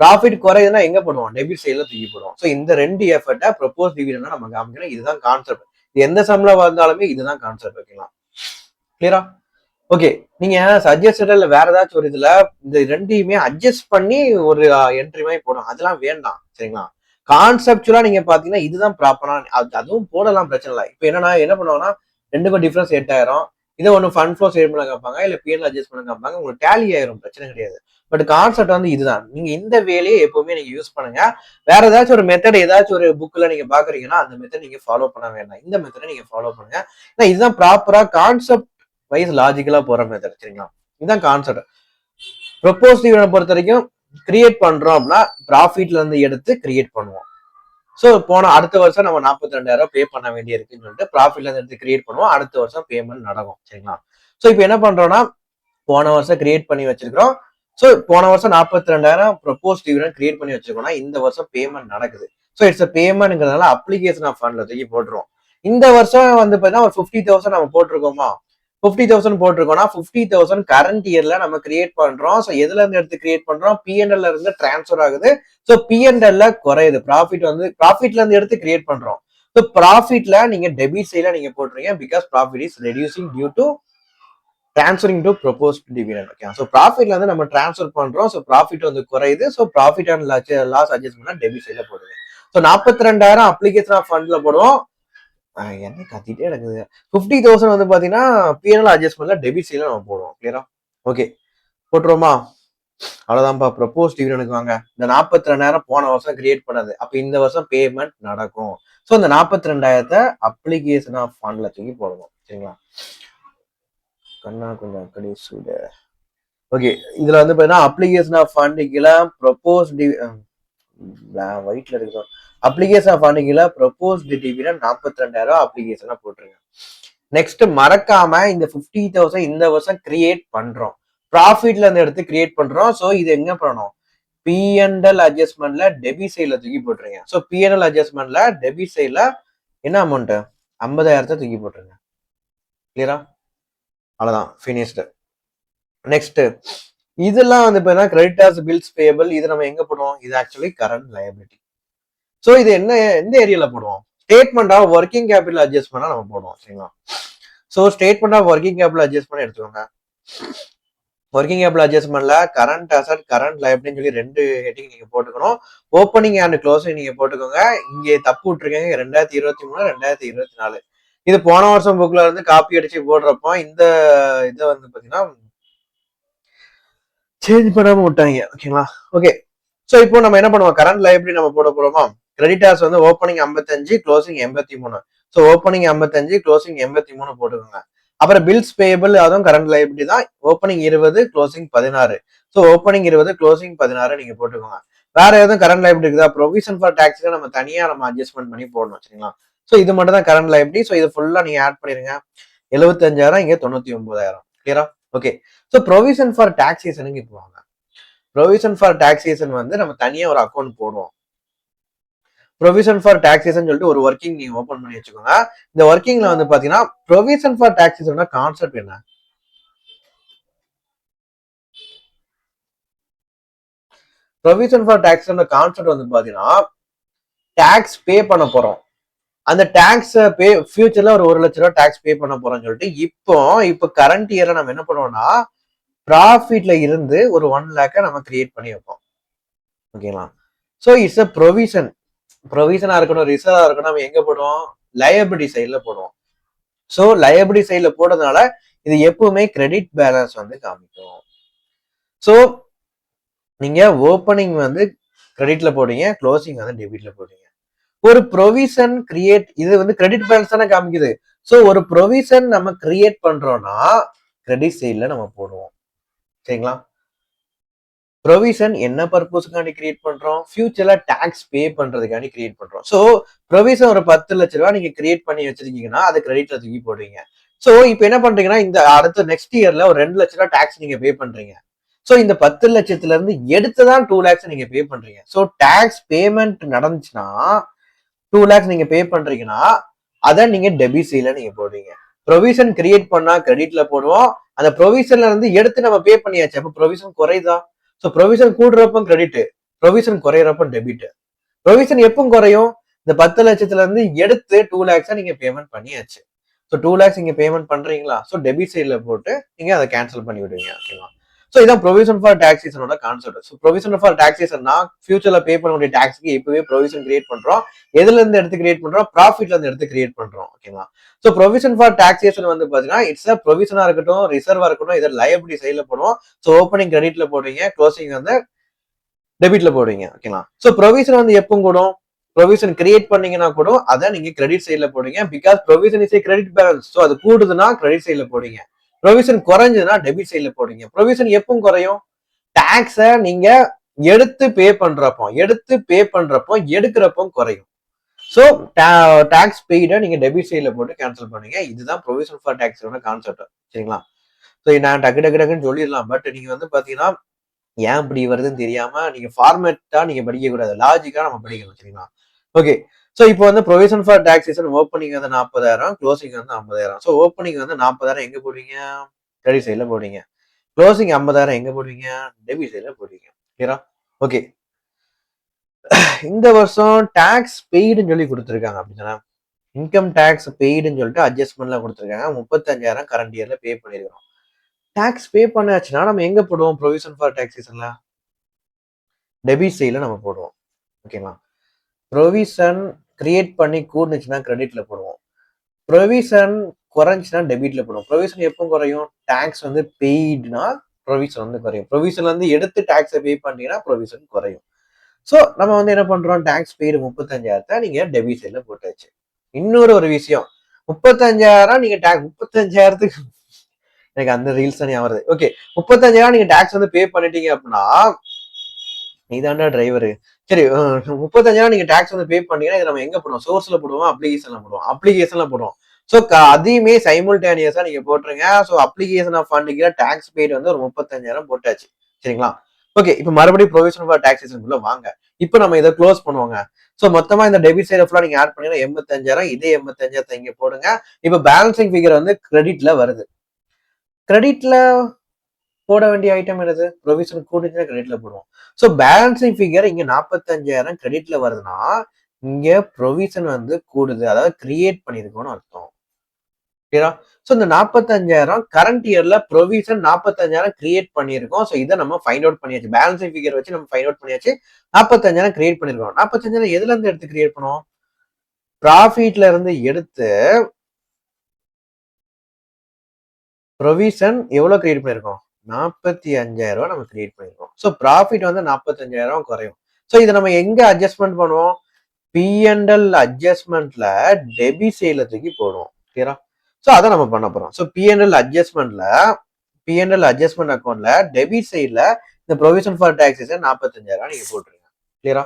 ப்ராஃபிட் குறையுதுன்னா எங்க போடுவோம்? டெபிட் சைட்ல தூக்கி போடுவோம். சோ இந்த ரெண்டு எஃபர்ட்டை ப்ரொபோஸ் டிவிடெண்ட் நம்ம காமிக்கணும். இதுதான் கான்செப்ட். எந்த சம்ல வந்தாலுமே இதுதான் கான்செப்ட். ஓகேங்களா? கிளியரா? ஓகே. நீங்க சஜஸ்டட் இல்ல வேற ஏதாச்சும் ஒரு இதுல இந்த ரெண்டையுமே அட்ஜஸ்ட் பண்ணி ஒரு என்ட்ரி மாதிரி போடும், அதெல்லாம் வேண்டாம். சரிங்களா? கான்செப்டுவலா நீங்க பாத்தீங்கன்னா இதுதான் ப்ராப்பரா, அதுவும் போடலாம், பிரச்சனை இல்லை. இப்ப என்னன்னா என்ன பண்ணுவாங்கன்னா ரெண்டுக்கும் டிஃபரன்ஸ் 8,000. இதை ஒன்று ஃபண்ட் ஃப்ளோ ஸ்டேட் பண்ண கேட்பாங்க, இல்ல பிஎன்எல் அட்ஜஸ்ட் பண்ண கேட்பாங்க. உங்களுக்கு டேலி ஆயிரும், பிரச்சனை கிடையாது. பட் கான்செப்ட் வந்து இதுதான். நீங்க இந்த வேலையை எப்பவுமே நீங்க யூஸ் பண்ணுங்க. வேற ஏதாச்சும் ஒரு மெத்தட் ஏதாச்சும் ஒரு புக்ல நீங்க பாக்குறீங்கன்னா அந்த மெத்தட் நீங்க ஃபாலோ பண்ண வேண்டாம். இந்த மெத்தடை நீங்க ஃபாலோ பண்ணுங்க. ஏன்னா இதுதான் ப்ராப்பரா கான்செப்ட் வைஸ் லாஜிக்கலா போற மெத்தட். சரிங்களா? இதுதான் கான்செப்ட். ப்ரொபோஸ் டிவிடெண்ட் பொறுத்த வரைக்கும் கிரியேட் பண்றோம் அப்படின்னா ப்ராஃபிட்ல இருந்து எடுத்து கிரியேட் பண்ணுவோம். சோ போன அடுத்த வருஷம் நம்ம 42,000 பே பண்ண வேண்டிய இருக்குன்னு சொல்லிட்டு ப்ராஃபிட்ல இருந்து எடுத்து கிரியேட் பண்ணுவோம். அடுத்த வருஷம் பேமெண்ட் நடக்கும். சரிங்களா? சோ இப்போ என்ன பண்றோம்னா போன வருஷம் கிரியேட் பண்ணி வச்சிருக்கிறோம். சோ போன வருஷம் 42,000 ப்ரொபோஸ் டிவிடெண்ட் கிரியேட் பண்ணி வச்சிருக்கோம்னா இந்த வருஷம் பேமெண்ட் நடக்குது. சோ இட்ஸ் பேமெண்ட்ங்கிறதுனால அப்ளிகேஷன் ஆஃப் ஃபண்ட்ல தூக்கி போட்டுருவோம். இந்த வருஷம் வந்து பாத்தீங்கன்னா ஒரு 50,000 நம்ம போட்டிருக்கோமா? 50,000 போட்டிருக்கோம்னா 50,000 கரண்ட் இயர்ல நம்ம கிரியேட் பண்றோம். ஸோ எதுல இருந்து எடுத்து கிரியேட் பண்றோம்? பிஎன்எல்ல இருந்து டிரான்ஸ்ஃபர் ஆகுது. ஸோ பிஎன்எல்ல குறையுது. ப்ராஃபிட்ல இருந்து எடுத்து கிரியேட் பண்றோம். ஸோ ப்ராஃபிட்ல நீங்க டெபிட் சைட்ல நீங்க போட்டுறீங்க. Because profit is reducing due to transferring to proposed dividend. Okay, so ப்ராஃபிட்ல வந்து நம்ம டிரான்ஸ்ஃபர் பண்றோம். ஸோ ப்ராஃபிட் வந்து குறையுது. So profit and loss adjustment debit சைட்ல போடுங்க. ஸோ 42,000 அப்ளிகேஷன் ஆஃப் ஃபண்ட்ல போடுவோம். என்ன கத்திட்டே இருக்குது. 50,000 வந்து பாத்தீங்கன்னா பிஎன்எல் அட்ஜஸ்ட்மெண்ட்ல டெபிட் சைட்ல நம்ம போடுவோம். கிளியரா? ஓகே, போட்டுருவோமா? அவ்வளவுதான்ப்பா. ப்ரொபோஸ் டிவிடெண்டுக்கு வாங்க. இந்த 42,000 போன வருஷம் கிரியேட் பண்ணது. அப்ப இந்த வருஷம் பேமெண்ட் நடக்கும். ஸோ இந்த 42,000 அப்ளிகேஷன் ஆஃப் ஃபண்ட்ல தூக்கி போடணும். சரிங்களா? கண்ணா கொஞ்சம் கடி சூடு. ஓகே, இதுல வந்து பாத்தீங்கன்னா அப்ளிகேஷன் ஆஃப் ஃபண்டுக்குல ப்ரொபோஸ் ஒயிட்ல இருக்கும். அப்ளிகேஷன் ஆஃப் ஃபண்டுக்குல ப்ரொபோஸ் டிவிடெண்ட் 42,000 அப்ளிகேஷனா போட்டுருங்க. நெக்ஸ்ட் மறக்காம இந்த 50,000 இந்த வருஷம் கிரியேட் பண்றோம். ப்ராஃபிட்ல இருந்து எடுத்து கிரியேட் பண்றோம். ஸோ இது எங்க பண்ணணும்? பிஎன்எல் அட்ஜஸ்ட்மெண்ட்ல டெபிட் சைட்ல தூக்கி போட்டுருங்க. ஸோ பிஎன்எல் அட்ஜஸ்ட்மெண்ட்ல டெபிட் சைட்ல என்ன அமௌண்ட்? 50,000 தூக்கி போட்டுருங்க. கிளியரா? அவ்வளவுதான், ஃபினிஷ்டு. நெக்ஸ்ட் இதெல்லாம் வந்து பாத்தீங்கன்னா கிரெடிட்டர்ஸ், பில்ஸ் பேயபிள். இது நம்ம எங்க போடுவோம்? இது ஆக்சுவலி கரண்ட் லயபிலிட்டி. ஸோ இது எந்த ஏரியால போடுவோம்? Statement of working capital adjustment நம்ம போடுவோம். சரிங்களா? So statement of working capital adjustment எடுத்துக்கோங்க. ஒர்க்கிங் கேபிட்டல் அட்ஜஸ்ட்மெண்ட்ல கரண்ட் அசட், கரண்ட் லைபிலிட்டின்னு சொல்லி 2 ஹெட்டிங் நீங்க போட்டுக்கணும். ஓப்பனிங் அண்ட் க்ளோசிங் நீங்க போட்டுக்கோங்க. இங்கே தப்பு விட்டுருக்கீங்க. 2023, 2024. இது போன வருஷம் புக்ல இருந்து காப்பி அடிச்சு போடுறப்போ இந்த இதை வந்து பாத்தீங்கன்னா சேஞ்ச் பண்ணாம விட்டாங்க. ஓகேங்களா? ஓகே, ஸோ இப்போ நம்ம என்ன பண்ணுவோம்? கரண்ட் லைபிலிட்டி நம்ம போட போறோமா? கிரெடிட்டார்ஸ் வந்து opening 55, closing 83. So opening 55, closing 83 போட்டுக்கோங்க. அப்புறம் பில்ஸ் பேயபிள், அதுவும் கரண்ட் லைபிலிட்டி தான். Opening 20, closing 16. So opening 20, closing 16 நீங்க போட்டுக்கோங்க. வேற எதுவும் கரண்ட் லைபிலிட்டி இருக்குதா? ப்ரொவிஷன் ஃபார் டாக்ஸ்க்கு நம்ம தனியா நம்ம அட்ஜஸ்ட்மெண்ட் பண்ணி போடணும். சரிங்களா? ஸோ இது மட்டும் தான் கரண்ட் லைபிலிட்டி. ஸோ இது ஃபுல்லா நீங்க ஆட் பண்ணிருங்க. 75,000, இங்க 99,000. கிளியரா? ஓகே, ஸோ ப்ரொவிஷன் ஃபார் டாக்ஸேஷனுக்கு இப்போ வாங்க. ப்ரொவிஷன் ஃபார் டாக்ஸேஷன் வந்து நம்ம தனியா ஒரு அக்கௌண்ட் போடுவோம். ப்ரொவிஷன் ஃபார் டாக்ஸேஷன் சொல்லிட்டு ஒரு ஒர்க்கிங் நீங்க ஓபன் பண்ணி வச்சுக்கோங்க. இந்த ஒர்க்கிங்ல வந்து பாத்தீங்கன்னா ப்ரொவிஷன் ஃபார் டாக்ஸேஷன் கான்செப்ட் என்ன? ப்ரொவிஷன் ஃபார் டாக்ஸேஷன் கான்செப்ட் வந்து பாத்தீங்கன்னா டாக்ஸ் பே பண்ண போறோம். அந்த டாக்ஸ் பே ஃபியூச்சர்ல ஒரு 1,00,000 ரூபாய் டாக்ஸ் பே பண்ண போறோம்னு சொல்லிட்டு இப்போ கரண்ட் இயர்ல நம்ம என்ன பண்ணுவோம்னா ப்ராஃபிட்ல இருந்து ஒரு 1 lakh நம்ம கிரியேட் பண்ணி வைப்போம். ஓகேங்களா? ஸோ இட்ஸ் அ ப்ரொவிஷனா இருக்கட்டும், ரிசர்வா இருக்கட்டும், நம்ம எங்க போடுவோம்? லயபிலிட்டி சைட்ல போடுவோம். ஸோ லயபிலிட்டி சைட்ல போடுறதுனால இது எப்பவுமே கிரெடிட் பேலன்ஸ் வந்து காமிக்கும். ஸோ நீங்க ஓப்பனிங் வந்து கிரெடிட்ல போடுங்க, க்ளோசிங் வந்து டெபிட்ல போடுங்க. ஒரு ப்ரொவிஷன் கிரியேட், இது வந்து கிரெடிட் பேலன்ஸ் தானே காமிக்குது. ஸோ ஒரு ப்ரொவிஷன் நம்ம கிரியேட் பண்றோம்னா கிரெடிட் சைட்ல நம்ம போடுவோம். சரிங்களா? ப்ரொவிஷன் என்ன பர்பஸ்க்காண்டி கிரியேட் பண்றோம்? ஃபியூச்சர்ல டாக்ஸ் பே பண்றதுக்காண்டி கிரியேட் பண்றோம். ஸோ ப்ரொவிஷன் ஒரு 10,00,000 ரூபாய் நீங்க கிரியேட் பண்ணி வச்சிருக்கீங்கன்னா அது கிரெடிட்ல தூக்கி போடுவீங்க. ஸோ இப்போ என்ன பண்றீங்கன்னா இந்த அடுத்த நெக்ஸ்ட் இயர்ல ஒரு 2,00,000 ரூபாய் டாக்ஸ் நீங்க பே பண்றீங்க. ஸோ இந்த 10,00,000 இருந்து எடுத்துதான் 2 lakhs நீங்க பே பண்றீங்க. ஸோ டாக்ஸ் பேமெண்ட் நடந்துச்சுன்னா 2 lakhs நீங்க பே பண்றீங்கன்னா அதை நீங்க டெபிட் சைட்ல நீங்க போடுவீங்க. ப்ரொவிஷன் கிரியேட் பண்ணா கிரெடிட்ல போடுவோம். அந்த ப்ரொவிஷன்ல இருந்து எடுத்து நம்ம பே பண்ணியாச்சு. அப்ப ப்ரொவிஷன் குறையுதா? ஸோ ப்ரொவிஷன் கூடுறப்ப கிரெடிட், ப்ரொவிஷன் குறையிறப்ப டெபிட். ப்ரொவிஷன் எப்போ குறையும்? இந்த 10,00,000 இருந்து எடுத்து 2 lakhs நீங்க பேமெண்ட் பண்ணியாச்சு. ஸோ 2 lakhs நீங்க பேமெண்ட் பண்றீங்களா? ஸோ டெபிட் சைட்ல போட்டு நீங்க அதை கேன்சல் பண்ணி விடுவீங்க. ஓகேவா? ஸோ இதான் ப்ரொவிஷன் ஃபார் டாக்ஸேஷனோட கான்செப்ட். ஸோ ப்ரொவிஷன் ஃபார் டாக்ஸேஷன்னா ஃபியூச்சர்ல பே பண்ணக்கூடிய டாக்ஸ்க்கு இப்பவே ப்ரொவிஷன் கிரியேட் பண்றோம். எதுல இருந்து எடுத்து கிரியேட் பண்றோம்? ப்ராஃபிட்ல இருந்து எடுத்து கிரியேட் பண்றோம். ஓகேவா? ஸோ ப்ரொவிஷன் ஃபார் டாக்ஸேஷன் வந்து பாத்தீங்கன்னா இட்ஸ் அ ப்ரொவிஷனா இருக்கட்டும், ரிசர்வா இருக்கட்டும், இதை லயபிலிட்டி சைட்ல போடுவோம். ஸோ ஓப்பனிங் கிரெடிட்ல போடுவீங்க, க்ளோசிங் வந்து டெபிட்ல போடுவீங்க. ஓகேங்களா? ஸோ ப்ரொவிஷன் வந்து எப்போ கூடும்? ப்ரொவிஷன் கிரியேட் பண்ணீங்கன்னா கூட அதை நீங்க கிரெடிட் சைட்ல போடுங்க. Because provision is a credit balance. So அது கூடுதுன்னா கிரெடிட் சைட்ல போடுங்க. ப்ரொவிஷன் குறைஞ்சதுன்னா டெபிட் சைட்ல போடுங்க. ப்ரொவிஷன் எப்போ குறையும்? டாக்ஸை நீங்க எடுத்து பே பண்றப்போ எடுக்கிறப்போ குறையும். ஸோ டாக்ஸ் பெய்ட நீங்க டெபிட் சைட்ல போட்டு கேன்சல் பண்ணுங்க. இதுதான் ப்ரொவிஷன் ஃபார் டாக்ஸோட கான்செப்ட். சரிங்களா? ஸோ நான் டக்குன்னு சொல்லிடலாம். பட் நீங்க வந்து பாத்தீங்கன்னா ஏன் இப்படி வருதுன்னு தெரியாம நீங்க ஃபார்மேட்டா நீங்க படிக்க கூடாது, லாஜிக்கா நம்ம படிக்கணும். சரிங்களா? ஓகே, ஸோ இப்போ வந்து ப்ரொவிஷன் ஃபார் டாக்ஸேஷன் ஓப்பனிங் வந்து 40,000, க்ளோசிங் வந்து 50,000. ஸோ ஓப்பனிங் வந்து 40,000 எங்க போடுவீங்க? கிரெடிட் சைட்ல போடுவீங்க. க்ளோசிங் 50,000 எங்க போடுவீங்க? டெபிட் சைட்ல போடுவீங்க. கிளியரா? ஓகே. இந்த வருஷம் டாக்ஸ் பெய்டுன்னு சொல்லி கொடுத்துருக்காங்க அப்படின்னா இன்கம் டாக்ஸ் பெய்டுன்னு சொல்லிட்டு அட்ஜஸ்ட்மெண்ட்லாம் கொடுத்துருக்காங்க. 35,000 கரண்ட் இயர்ல பே பண்ணிருக்கோம். டாக்ஸ் பே பண்ணாச்சுன்னா நம்ம எங்க போடுவோம்? ப்ரொவிஷன் ஃபார் டாக்ஸேஷன்ல டெபிட் சைட்ல நம்ம போடுவோம். ஓகேங்களா? ப்ரொவிஷன் கிரியேட் பண்ணி கூடுனுச்சுன்னா கிரெடிட்ல போடுவோம். ப்ரொவிஷன் குறைஞ்சுன்னா டெபிட்ல போடுவோம். ப்ரொவிஷன் எப்போ குறையும்? டாக்ஸ் வந்து பெய்டுனா ப்ரொவிஷன் வந்து குறையும். ப்ரொவிஷன் வந்து எடுத்து டாக்ஸை பே பண்ணீங்கன்னா ப்ரொவிஷன் குறையும். ஸோ நம்ம வந்து என்ன பண்றோம்? டாக்ஸ் பெய்டு 35,000 நீங்க டெபிட் சைட்ல போட்டாச்சு. இன்னொரு ஒரு விஷயம், 35,000 நீங்க டாக்ஸ் 35,000த்துக்கு எனக்கு அந்த ரீல்ஸ் தான் வருது. ஓகே, 35,000 நீங்க டாக்ஸ் வந்து பே பண்ணிட்டீங்க அப்படின்னா நீதாண்டா டிரைவரு. சரி, 35,000 நீங்க டாக்ஸ் வந்து பே பண்ணீங்கன்னா இதை நம்ம எங்க போடுவோம்? சோர்ஸ்ல போடுவோம், அப்ளிகேஷன்ல போடுவோம். அப்ளிகேஷன்ல போடுவோம். ஸோ அதையுமே சைமல்டேனியஸா நீங்க போட்டுருங்க. ஸோ அப்ளிகேஷன் ஆஃப் ஃபண்டுக்கு டாக்ஸ் பெய்டு வந்து ஒரு 35,000 போட்டாச்சு. சரிங்களா? ஓகே, இப்போ மறுபடியும் ப்ரொவிஷன் ஃபார் டாக்ஸேஷனுக்குள்ள வாங்க. இப்போ நம்ம இதை க்ளோஸ் பண்ணுவாங்க. ஸோ மொத்தமா இந்த டெபிட் சைடு ஃபுல்லா நீங்க ஆட் பண்ணீங்கன்னா 85,000, இதே 85,000 இங்க போடுங்க. இப்போ பேலன்சிங் ஃபிகர் வந்து கிரெடிட்ல வருது. கிரெடிட்ல போட வேண்டிய ஐட்டம் என்னது? ப்ரொவிஷன் கூட்டிட்டு கிரெடிட்ல போடுவோம். ஸோ பேலன்சிங் ஃபிகர் இங்க 45,000 கிரெடிட்ல வருதுன்னா இங்க ப்ரொவிஷன் வந்து கூடுது, அதாவது கிரியேட் பண்ணிருக்கோம்னு அர்த்தம். ஓகேடா? ஸோ இந்த 45,000 கரண்ட் இயர்ல ப்ரொவிஷன் 45,000 கிரியேட் பண்ணியிருக்கோம். ஸோ இதை நம்ம ஃபைண்ட் அவுட் பண்ணியாச்சு. பேலன்சிங் ஃபிகர் வச்சு நம்ம ஃபைண்ட் அவுட் பண்ணியாச்சு. 45,000 கிரியேட் பண்ணிருக்கோம். 45,000 எதுல இருந்து எடுத்து கிரியேட் பண்ணுவோம்? ப்ராஃபிட்ல இருந்து எடுத்து ப்ரொவிஷன் எவ்வளவு கிரியேட் பண்ணிருக்கோம்? 45,000 நம்ம கிரியேட் பண்ணிருக்கோம். ஸோ ப்ராஃபிட் வந்து 45,000 குறையும். ஸோ இதை நம்ம எங்க அட்ஜஸ்ட்மெண்ட் பண்ணுவோம்? P&L அட்ஜஸ்ட்மெண்ட்ல டெபிட் சைட்ல தூக்கி போடுவோம். கிளியரா? ஸோ அதை நம்ம பண்ண போறோம். ஸோ P&L அட்ஜஸ்ட்மெண்ட் அக்கௌண்ட்ல டெபிட் சைட்ல இந்த ப்ரொவிஷன் ஃபார் டாக்ஸேஷன் 45,000 நீங்க போட்டுருங்க. கிளியரா?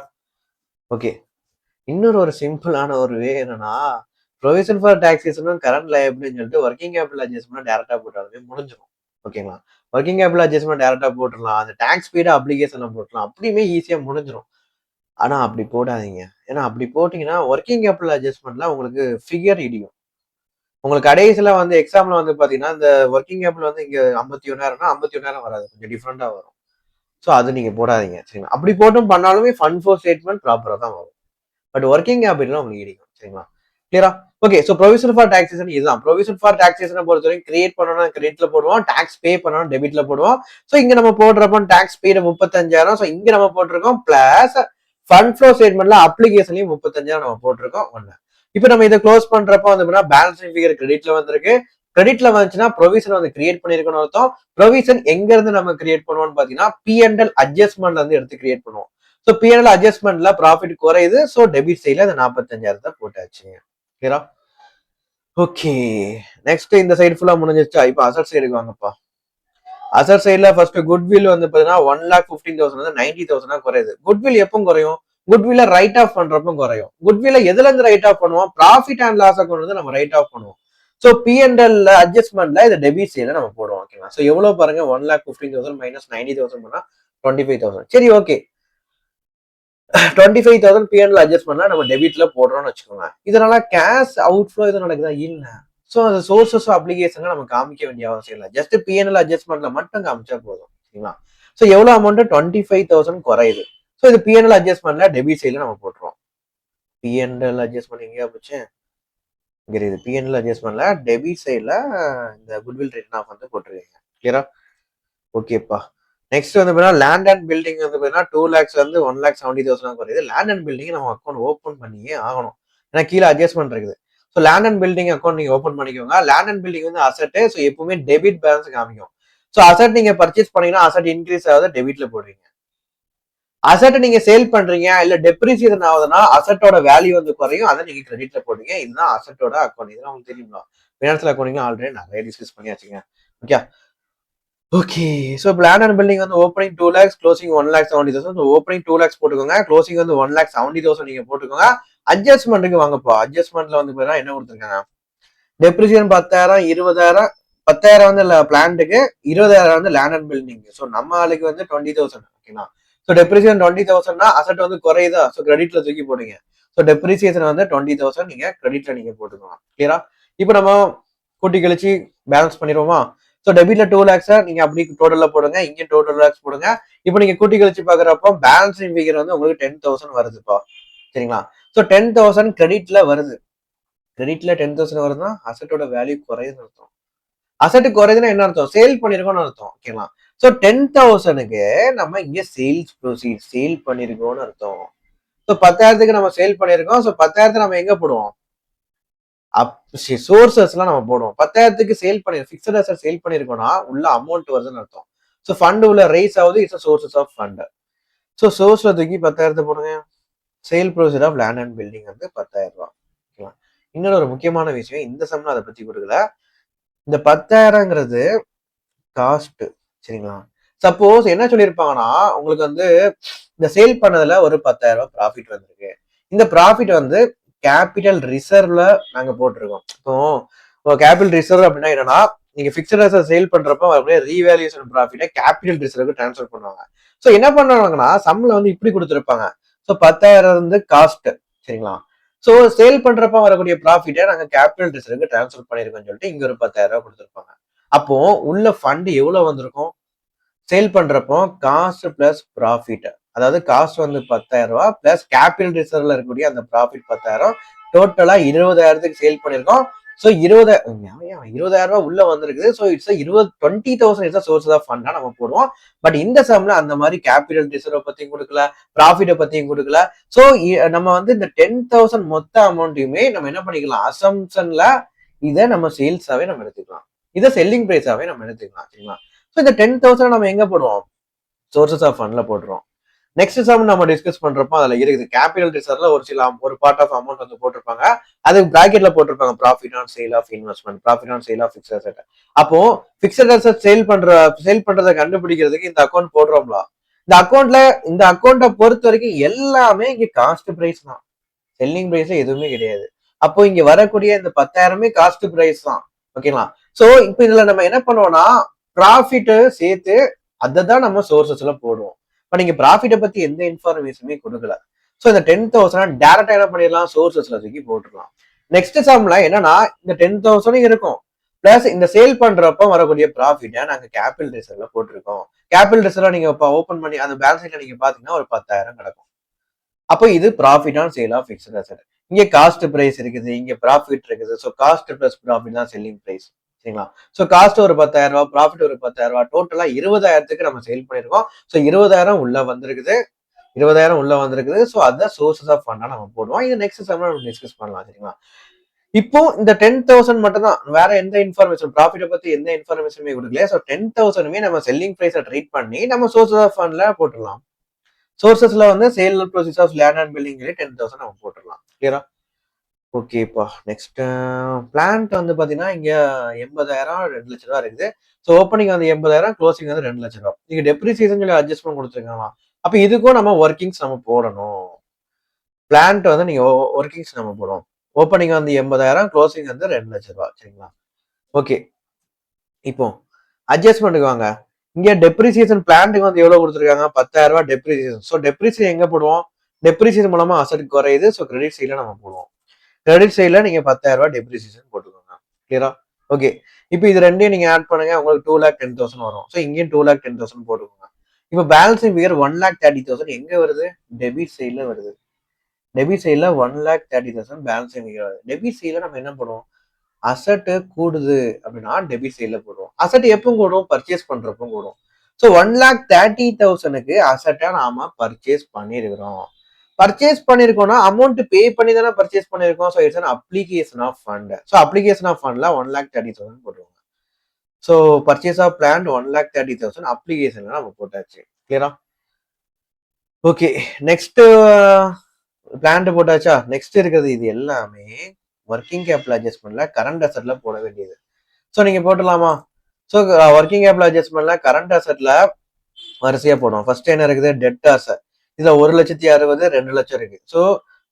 ஓகே. இன்னொரு ஒரு சிம்பிளான ஒரு வே என்னன்னா, ப்ரொவிஷன் ஃபார் டாக்ஸேஷனும் கரண்ட் லயபிலிட்டின்னு சொல்லிட்டு ஒர்க்கிங் கேபிட்டல் அட்ஜஸ்ட்மெண்ட் டேரக்டா போட்டாலுமே முடிஞ்சிடும். ஓகேங்களா? ஒர்க்கிங் கேபிட்டல் அட்ஜஸ்ட்மெண்ட் டேரக்டா போட்டுடலாம். அந்த டாக்ஸ் பெய்டு அப்ளிகேஷன்ல போட்டுலாம். அப்படியுமே ஈஸியா முடிஞ்சிடும். ஆனா அப்படி போடாதீங்க. ஏன்னா அப்படி போட்டீங்கன்னா ஒர்க்கிங் கேபிட்டல் அட்ஜஸ்ட்மெண்ட்ல உங்களுக்கு ஃபிகர் இடியும். உங்களுக்கு கடைசியில வந்து எக்ஸாம்ல வந்து பாத்தீங்கன்னா இந்த ஒர்க்கிங் கேபிட்டல் வந்து இங்க 51,000னா 51,000 வராது, கொஞ்சம் டிஃப்ரெண்டா வரும். ஸோ அது நீங்க போடாதீங்க. சரிங்களா? அப்படி போட்டும் பண்ணாலுமே ஃபண்ட் ஃபோர் ஸ்டேட்மெண்ட் ப்ராப்பரா தான் வரும். பட் ஒர்க்கிங் கேபிட்டல் உங்களுக்கு இடிக்கும். சரிங்களா? கிளியரா? Okay. So provision for taxation இதுதான். ப்ரொவிஷன் ஃபார் டாக்ஸேஷனை பொறுத்த வரைக்கும் கிரியேட் பண்ணணும் கிரெடிட்ல போடுவோம், டாக்ஸ் பே பண்ணணும் டெபிட்ல போடுவோம். ஸோ இங்க நம்ம போடுறப்போ டாக்ஸ் பெய்டு 35,000. ஸோ இங்க நம்ம போட்டிருக்கோம் பிளஸ் ஃபண்ட் ஃப்ளோ ஸ்டேட்மெண்ட்ல அப்ளிகேஷன்லயும் 35,000 நம்ம போட்டிருக்கோம். ஒண்ணு. இப்போ நம்ம இதை க்ளோஸ் பண்றப்போ வந்து பேலன்சிங் ஃபிகர் கிரெடிட்ல வந்திருக்கு. கிரெடிட்ல வந்துச்சுன்னா ப்ரொவிஷன் வந்து கிரியேட் பண்ணிருக்கணும் அர்த்தம். ப்ரொவிஷன் எங்க இருந்து நம்ம கிரியேட் பண்ணுவோம்னு பாத்தீங்கன்னா P&L அட்ஜஸ்ட்மெண்ட்ல இருந்து எடுத்து கிரியேட் பண்ணுவோம். ஸோ P&L அட்ஜஸ்ட்மெண்ட்ல ப்ராஃபிட் குறையுது. ஸோ டெபிட் சைட்ல அந்த 45,000 போட்டாச்சு. கிளியரா? ஓகே. நெக்ஸ்ட் இந்த சைடு ஃபுல்லா முடிஞ்சிருச்சா? இப்போ அசட் சைடுக்கு வாங்கப்பா. அசட் சைட்ல ஃபர்ஸ்ட் குட்வில் வந்து பாத்தீங்கன்னா 1,15,000 வந்து 90,000 குறையுது. குட்வில் எப்போ குறையும்? குட்வில்ல ரைட் ஆஃப் பண்றப்போ குறையும். குட்வில்ல எதுல இருந்து ரைட் ஆஃப் பண்ணுவோம்? ப்ராஃபிட் அண்ட் லாஸ் அக்கௌண்ட் வந்து நம்ம ரைட் ஆஃப் பண்ணுவோம். ஸோ P&L அட்ஜஸ்ட்மெண்ட்ல இந்த டெபிட் சைட்ல நம்ம போடுவோம். ஓகேங்களா? ஸோ எவ்வளவு பாருங்க, 1,15,000 மைனஸ் 90,000 பண்ணா 25,000. சரி, ஓகே. 25,000 P&L அட்ஜஸ்ட்மெண்ட்ல நம்ம டெபிட்ல போடுறோம்னு வச்சுக்கோங்க. இதனால கேஷ் அவுட்ஃப்ளோ எதுவும் நடக்குதா? இல்ல. ஸோ அந்த சோர்சஸ் அப்ளிகேஷன் நம்ம காமிக்க வேண்டிய அவசியம் இல்லை. ஜஸ்ட் P&L அட்ஜஸ்ட்மெண்ட்ல மட்டும் காமிச்சா போதும். சரிங்களா? ஸோ எவ்வளவு அமௌண்ட்? 25,000 குறையுது. ஸோ இது P&L அட்ஜஸ்ட்மெண்ட்ல டெபிட் சைட்ல நம்ம போட்டுருவோம். P&L அட்ஜஸ்ட்மெண்ட் எங்கேயா போச்சு? இங்க இருக்குது. P&L அட்ஜஸ்ட்மெண்ட்ல டெபிட் சைட்ல இந்த குட்வில் ரிட்டன் ஆஃப் வந்து போட்டுருக்கீங்க. கிளியரா? ஓகேப்பா. நெக்ஸ்ட் வந்து லேண்ட் அண்ட் பில்டிங் வந்து 2 lakhs வந்து 1,70,000 குறையுது. லேண்ட் அண்ட் பில்டிங் நம்ம அக்கௌண்ட் ஓப்பன் பண்ணியே ஆகணும். ஏன்னா கீழே அட்ஜஸ்ட்மெண்ட் இருக்குது. So land and building account நீங்க ஓப்பன் பண்ணிக்கோங்க. லேண்ட் அண்ட் பில்டிங் வந்து அசட். ஸோ எப்பவுமே டெபிட் பேலன்ஸ் காமிக்கும். ஸோ அசட் நீங்க பர்ச்சேஸ் பண்ணீங்கன்னா அசட் இன்க்ரீஸ் ஆகுது, டெபிட்ல போடுறீங்க. அசட் நீங்க சேல் பண்றீங்க இல்ல டெப்ரிசியேஷன் ஆகுதுன்னா அசட்டோட வேல்யூ வந்து குறையும், அதை நீங்க கிரெடிட்ல போடுங்க. இதுதான் அசட்டோட அக்கௌண்ட். இதெல்லாம் உங்களுக்கு தெரியுமா? ஃபினான்சியல் அக்கௌண்டிங் ஆல்ரெடி நிறைய டிஸ்கஸ் பண்ணியாச்சுங்க. ஓகே. ஓகே. ஸோ இப்போ லேண்ட் அண்ட் பில்டிங் வந்து opening 2 lakhs, closing 1,70,000. So opening 2 lakhs போட்டுக்கோங்க, க்ளோசிங் வந்து 1,70,000 நீங்க போட்டுக்கோங்க. அட்ஜஸ்ட்மெண்ட்டுக்கு வாங்கப்பா. அட்ஜஸ்ட்மெண்ட்ல வந்து என்ன கொடுத்துருக்காங்க? டெப்ரிசியேஷன் 10,000, 20,000. 10,000 வந்து பிளான்ட்டுக்கு, 20,000 வந்து லேண்ட் அண்ட் பில்டிங். ஸோ நம்ம ஆளுக்கு வந்து 20,000. ஓகேங்களா? ஸோ டெப்ரிசியேஷன் 20,000னா அசட் வந்து குறையுதா? ஸோ கிரெடிட்ல தூக்கி போடுங்க. ஸோ டெப்ரிசியேஷன் வந்து 20,000 நீங்க கிரெடிட்ல நீங்க போட்டுக்கலாம். கிளியரா? இப்போ நம்ம கூட்டி கழிச்சு பேலன்ஸ் பண்ணிடுவோமா? ஸோ டெபிட்ல 2 லேக்ஸை நீங்க அப்படி டோட்டல்ல போடுங்க, இங்கே டோட்டல் லேக்ஸ் போடுங்க. இப்போ நீங்க கூட்டி கழிச்சு பாக்குறப்போ பேலன்சிங் ஃபிகர் வந்து உங்களுக்கு 10,000 வருதுப்பா. சரிங்களா? ஸோ 10,000 கிரெடிட்ல வருது. கிரெடிட்ல 10,000 வருதுன்னா அசட்டோட வேல்யூ குறையுதுன்னு அர்த்தம். அசட் குறையுதுன்னா என்ன அர்த்தம்? சேல் பண்ணிருக்கோம்னு அர்த்தம். ஓகேங்களா? ஸோ 10,000க்கு நம்ம இங்க சேல்ஸ் ப்ரொசீட் சேல் பண்ணிருக்கோம்னு அர்த்தம். ஸோ 10,000க்கு நம்ம சேல் பண்ணிருக்கோம். ஸோ 10,000 நம்ம எங்க போடுவோம்? சோர்சஸ்லாம் நம்ம போடுவோம். 10,000க்கு சேல் பண்ணி பிக்சட் அசட் சேல் பண்ணிருக்கோம்னா உள்ள அமௌண்ட் வருதுன்னு அர்த்தம். ஸோ ஃபண்ட் உள்ள ரைஸ் ஆகுது. It's sources of fund. So சோர்ஸ்ல தூக்கி 10,000 போடுங்க. Sale proceed of land and building வந்து 10,000 ரூபாய். ஓகேவா? இன்னொரு ஒரு முக்கியமான விஷயம், இந்த சம்ல அதை பத்தி கொடுக்கல. இந்த 10,000ங்கிறது காஸ்ட். சரிங்களா? சப்போஸ் என்ன சொல்லியிருப்பாங்கன்னா உங்களுக்கு வந்து இந்த சேல் பண்ணதுல ஒரு 10,000 ரூபாய் ப்ராஃபிட் வந்திருக்கு. இந்த ப்ராஃபிட் வந்து கேபிட்டல் ரிசர்வ்ல நாங்க போட்டிருக்கோம். இப்போ கேபிட்டல் ரிசர்வ் அப்படின்னா என்னன்னா நீங்க பிக்சட் அசட் சேல் பண்றப்ப அப்படியே ரீவேல்யூஷன் ப்ராஃபிட்டை கேபிட்டல் ரிசர்வுக்கு டிரான்ஸ்ஃபர் பண்ணுவாங்க. ஸோ என்ன பண்ணுவாங்கன்னா சம்ல வந்து இப்படி கொடுத்துருப்பாங்க. ஸோ 10,000 வந்து காஸ்ட். சரிங்களா? ஸோ சேல் பண்றப்ப வரக்கூடிய ப்ராஃபிட்டை நாங்க கேபிட்டல் ரிசர்வுக்கு டிரான்ஸ்ஃபர் பண்ணிருக்கோம்னு சொல்லிட்டு இங்க ஒரு 10,000 ரூபாய் கொடுத்துருப்பாங்க. அப்போ உள்ள ஃபண்ட் எவ்வளவு வந்திருக்கும்? சேல் பண்றப்போ காஸ்ட் பிளஸ் ப்ராஃபிட், அதாவது காஸ்ட் வந்து 10,000 ரூபாய் பிளஸ் கேபிட்டல் ரிசர்வ்ல இருக்கக்கூடிய அந்த ப்ராஃபிட் 10,000, டோட்டலா 20,000க்கு சேல் பண்ணிருக்கோம். ஸோ 20,000 ரூபாய் உள்ள வந்திருக்குது. So it's 20,000 is source of ஃபண்டா நம்ம போடுவோம். பட் இந்த சம்ல அந்த மாதிரி கேபிட்டல் ரிசர்வ் பத்தியும் கொடுக்கல, ப்ராஃபிட்டை பத்தியும் கொடுக்கல. ஸோ நம்ம வந்து இந்த 10,000 மொத்த அமௌண்ட்டையுமே நம்ம என்ன பண்ணிக்கலாம்? அசம்ஷன்ல இதை நம்ம சேல்ஸாவே நம்ம எடுத்துக்கலாம். இதை செல்லிங் பிரைஸாவே நம்ம எடுத்துக்கலாம். சரிங்களா? ஸோ இந்த 10,000 நம்ம எங்க போடுவோம்? சோர்சஸ் ஆஃப் ஃபண்ட்ல போட்டுருவோம். நெக்ஸ்ட் சம் நம்ம டிஸ்கஸ் பண்றப்போ அதுல இருக்குது கேபிட்டல் ரிசர்வ்ல ஒரு பார்ட் ஆஃப் அமௌண்ட் வந்து போட்டிருப்பாங்க. அது பிராக்கெட்ல போட்டிருப்பாங்க profit on sale of investment, profit on sale of fixed asset. அப்போ பிக்சட் அசெட் சேல் பண்றதை கண்டுபிடிக்கிறதுக்கு இந்த அக்கௌண்ட் போடுறோம்ல, இந்த அக்கௌண்ட்டை பொறுத்த வரைக்கும் எல்லாமே இங்க காஸ்ட் பிரைஸ் தான். செல்லிங் பிரைஸ் எதுவுமே கிடையாது. அப்போ இங்க வரக்கூடிய இந்த 10,000 காஸ்ட் பிரைஸ் தான். ஓகேங்களா? சோ இப்போ இதுல நம்ம என்ன பண்ணுவோம்னா ப்ராஃபிட் சேர்த்து அதை தான் நம்ம சோர்சஸ்ல போடுவோம். இப்ப நீங்க ப்ராஃபிட்டை பத்தி எந்த இன்ஃபர்மேஷனுமே கொடுக்கல. ஸோ இந்த 10,000 டேரக்டா என்ன பண்ணிடலாம்? சோர்சஸ்ல தூக்கி போட்டுடலாம். நெக்ஸ்ட் சம்ல என்னன்னா இந்த 10,000 இருக்கும் பிளஸ் இந்த சேல் பண்றப்ப வரக்கூடிய ப்ராஃபிட்டை நாங்க கேபிட்டல் ரிசர்வ்ல போட்டிருக்கோம். கேபிட்டல் ரிசர்வ் நீங்க ஓபன் பண்ணி அந்த பேலன்ஸ் ஷீட்ல நீங்க பாத்தீங்கன்னா ஒரு 10,000 கிடக்கும். அப்போ இது profit on sale of fixed asset. இங்க காஸ்ட் பிரைஸ் இருக்குது, இங்க ப்ராஃபிட் இருக்குது. ஸோ காஸ்ட் பிளஸ் ப்ராஃபிட் தான் செல்லிங் பிரைஸ். சரிங்களா? ஸோ காஸ்ட் ஒரு 10,000 ரூபாய், ப்ராஃபிட் ஒரு 10,000 ரூபாய், டோட்டலா 20,000க்கு நம்ம சேல் பண்ணிருக்கோம். ஸோ 20,000 உள்ள வந்திருக்குது. 20,000 உள்ள வந்திருக்குது. ஸோ அதான் சோர்சஸ் ஆஃப் ஃபண்டா நம்ம போடுவோம். இது நெக்ஸ்ட் சம்ல நம்ம டிஸ்கஸ் பண்ணலாம். சரிங்களா? இப்போ இந்த 10,000 மட்டும் தான், வேற எந்த இன்ஃபர்மேஷன் ப்ராஃபிட்டை பத்தி எந்த இன்ஃபர்மேஷனுமே கொடுக்கல. ஸோ 10,000மே நம்ம செல்லிங் பிரைஸை ட்ரீட் பண்ணி நம்ம சோர்சஸ் ஆஃப் ஃபண்ட்ல போட்டுடலாம். சோர்சஸ்ல வந்து sale proceeds of land and building 10,000 நம்ம போட்டுடலாம். கிளியரா? ஓகேப்பா. நெக்ஸ்ட் பிளான்ட் வந்து பாத்தீங்கன்னா இங்க 80,000 2 லட்ச ரூபா இருக்குது. ஸோ ஓப்பனிங் வந்து 80,000, க்ளோசிங் வந்து 2 லட்ச ரூபா. நீங்க டெப்ரிசியேஷன் சொல்லி அட்ஜஸ்ட்மெண்ட் கொடுத்துருக்காங்களா? அப்ப இதுக்கும் நம்ம ஒர்க்கிங்ஸ் நம்ம போடணும். பிளான்ட் வந்து நீங்க ஒர்க்கிங்ஸ் நம்ம போடுவோம். ஓப்பனிங் வந்து 80,000, க்ளோசிங் வந்து 2 லட்ச ரூபா. சரிங்களா? ஓகே. இப்போ அட்ஜஸ்ட்மெண்ட்டுக்கு வாங்க. இங்க டெப்ரிசியேஷன் பிளான்ட்டுக்கு வந்து எவ்வளவு கொடுத்துருக்காங்க? 10,000 ரூபாய் டெப்ரிசியேஷன். ஸோ டெப்ரிசியேஷன் எங்க போடுவோம்? டெப்ரிசியேஷன் மூலமா அசட் குறையுது. ஸோ கிரெடிட் சைட்ல நம்ம போடுவோம். கிரெடிட் சைட்ல நீங்க 10,000 ரூபாய் டெப்ரிசியேஷன் போட்டுக்கோங்க. கிளியரா? ஓகே. இப்போ இது ரெண்டையும் நீங்க ஆட் பண்ணுங்க, உங்களுக்கு 2,10,000 வரும். ஸோ இங்கேயும் 2,10,000 போட்டுக்கோங்க. இப்போ பேலன்சிங் ஃபிகர் 1,30,000 எங்க வருது? டெபிட் சைட்ல வருது. டெபிட் சைட்ல 1,30,000 பேலன்சிங் ஃபிகர் வருது. டெபிட் சைட்ல நம்ம என்ன பண்ணுவோம்? அசட் கூடுது அப்படின்னா டெபிட் சைட்ல போடுவோம். அசட் எப்போ கூடும்? பர்ச்சேஸ் பண்றப்போ கூடும். ஸோ 1,30,000க்கு அசட்டை நாம பர்ச்சேஸ் பண்ணிருக்கிறோம். பர்ச்சேஸ் பண்ணிருக்கோம்னா அமௌண்ட் பே பண்ணி தானே பர்ச்சேஸ் பண்ணிருக்கோம். So it's an application of fund. So application of ஃபண்ட்ல 1,30,000 போட்டுருவாங்க. ஸோ பர்ச்சேஸ் ஆஃப் பிளான்ட் 1,30,000 அப்ளிகேஷன்ல நம்ம போட்டாச்சு. கிளியரா? ஓகே. நெக்ஸ்ட் பிளான்ட் போட்டாச்சா? நெக்ஸ்ட் இருக்கிறது இது எல்லாமே ஒர்க்கிங் கேபிட்டல் அட்ஜஸ்ட்மெண்ட்ல கரண்ட் அசெட்ல போட வேண்டியது. ஸோ நீங்க போட்டலாமா? ஸோ ஒர்க்கிங் கேபிட்டல் அட்ஜஸ்ட்மெண்ட்ல கரண்ட் அசெட்ல வரிசையா போடும். ஃபர்ஸ்ட் என்ன இருக்குது? டெப்டார்ஸ். இதுல 1,60,000 2 லட்சம் இருக்கு. ஸோ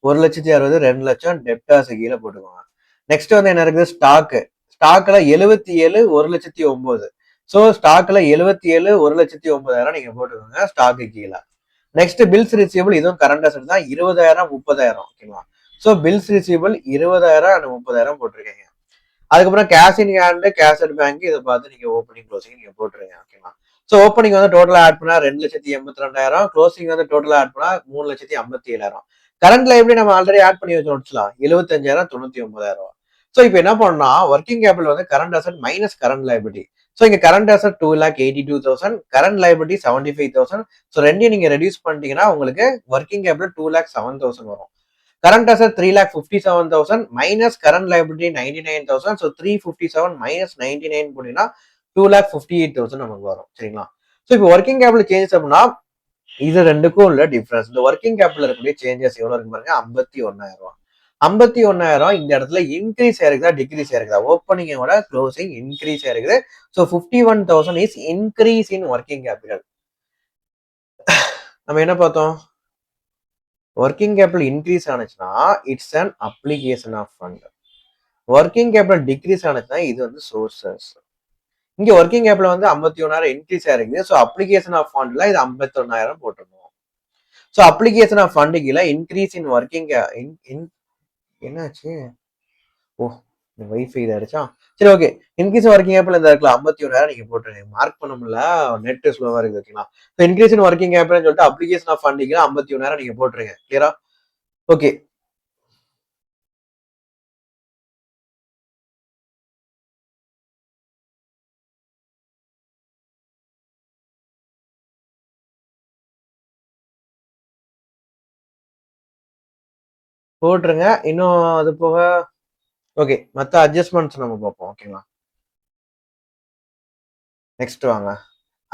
1,60,000 2 லட்சம் டெப்டார்ஸ் கீழே போட்டுக்கோங்க. நெக்ஸ்ட் வந்து என்ன இருக்குது? ஸ்டாக்கு. ஸ்டாக்ல 77 1,09,000. ஸோ ஸ்டாக்ல 77 1,09,000 நீங்க போட்டுக்கோங்க ஸ்டாக்கு கீழே. நெக்ஸ்ட் பில்ஸ் ரிசீவபிள், இதுவும் கரண்ட் அசெட் தான். 20,000 30,000 ஓகேங்களா. ஸோ பில்ஸ் ரிசீவபிள் 20,000 அண்ட் 30,000 போட்டிருக்கீங்க. அதுக்கப்புறம் cash in hand, cash at bank, இதை பார்த்து நீங்க ஓப்பனிங் க்ளோசிங் நீங்க போட்டுருங்க ஓகேங்களா. ஸோ ஓப்பனிங் வந்து டோட்டலா ஆட் பண்ணா 2,82,000, க்ளோசிங் வந்து டோட்டலா ஆட் பண்ணா 3,57,000. கரண்ட் லைபிலிட்டி நம்ம ஆல்ரெடி ஆட் பண்ணி வச்சுலாம் 75,000 99,000. ஸோ இப்போ என்ன பண்ணா ஒர்க்கிங் கேபிட்டல் வந்து current asset minus current liability. So இங்க current asset 2,82,000, current liability 75,000. So ரெண்டையும் நீங்க ரெடியூஸ் பண்ணிட்டீங்கன்னா உங்களுக்கு ஒர்க்கிங் கேபிட்டல் 2,07,000 வரும். Current asset 3,57,000 minus current liability 99,000. So 357 minus 99 போட்டீங்கன்னா 2,58,000 நமக்கு வரும். சரிங்களா. ஸோ இப்போ ஒர்க்கிங் கேபிட்டல் சேஞ்சஸ் அப்படின்னா இது ரெண்டுக்கும் உள்ள டிஃபரன்ஸ். இந்த ஒர்க்கிங் கேபிட்டல் இருக்கக்கூடிய சேஞ்சஸ் எவ்வளவு இருக்கு பாருங்க, 51,000. 51,000 இந்த இடத்துல இன்க்ரீஸ் ஆயிருக்குதா டிக்ரீஸ் ஆயிருக்குதா? ஓப்பனிங்கோட க்ளோசிங் இன்க்ரீஸ் ஆயிருக்குது. So 51,000 is increase in working capital. நம்ம என்ன பார்த்தோம், ஒர்க்கிங் கேபிட்டல் இன்க்ரீஸ் ஆனிச்சுன்னா it's an application of fund. Working capital decrease ஆனிச்சுன்னா இது வந்து சோர்சஸ். இங்க ஒர்க்கிங் கேபிட்டல் வந்து 51,000 இன்க்ரீஸ் ஆயிருக்குது. ஸோ அப்ளிகேஷன் ஆஃப் ஃபண்ட்ல இது 51,000 போட்டுருந்தோம். ஸோ அப்ளிகேஷன் ஆஃப் ஃபண்டு கீழே இன்க்ரீஸ் இன் ஒர்க்கிங் என்னாச்சு, ஓ வைஃபை இதாச்சா. சரி ஓகே, இன்க்ரீஸ் ஒர்க்கிங் கேபிட்டல் இந்த இடத்துல 51,000 நீங்க போட்டுருங்க. மார்க் பண்ண முடியல, நெட் ஸ்லோவா இருக்கு ஓகேங்களா. So increase in working capital சொல்லிட்டு அப்ளிகேஷன் ஆஃப் ஃபண்டு கீழே 51,000 நீங்க போட்டுருங்க. கிளியரா? ஓகே. போட்டுருங்க. இன்னும் அது போக ஓகே, மற்ற அட்ஜஸ்ட்மெண்ட்ஸ் நம்ம பார்ப்போம் ஓகேங்களா. நெக்ஸ்ட் வாங்க,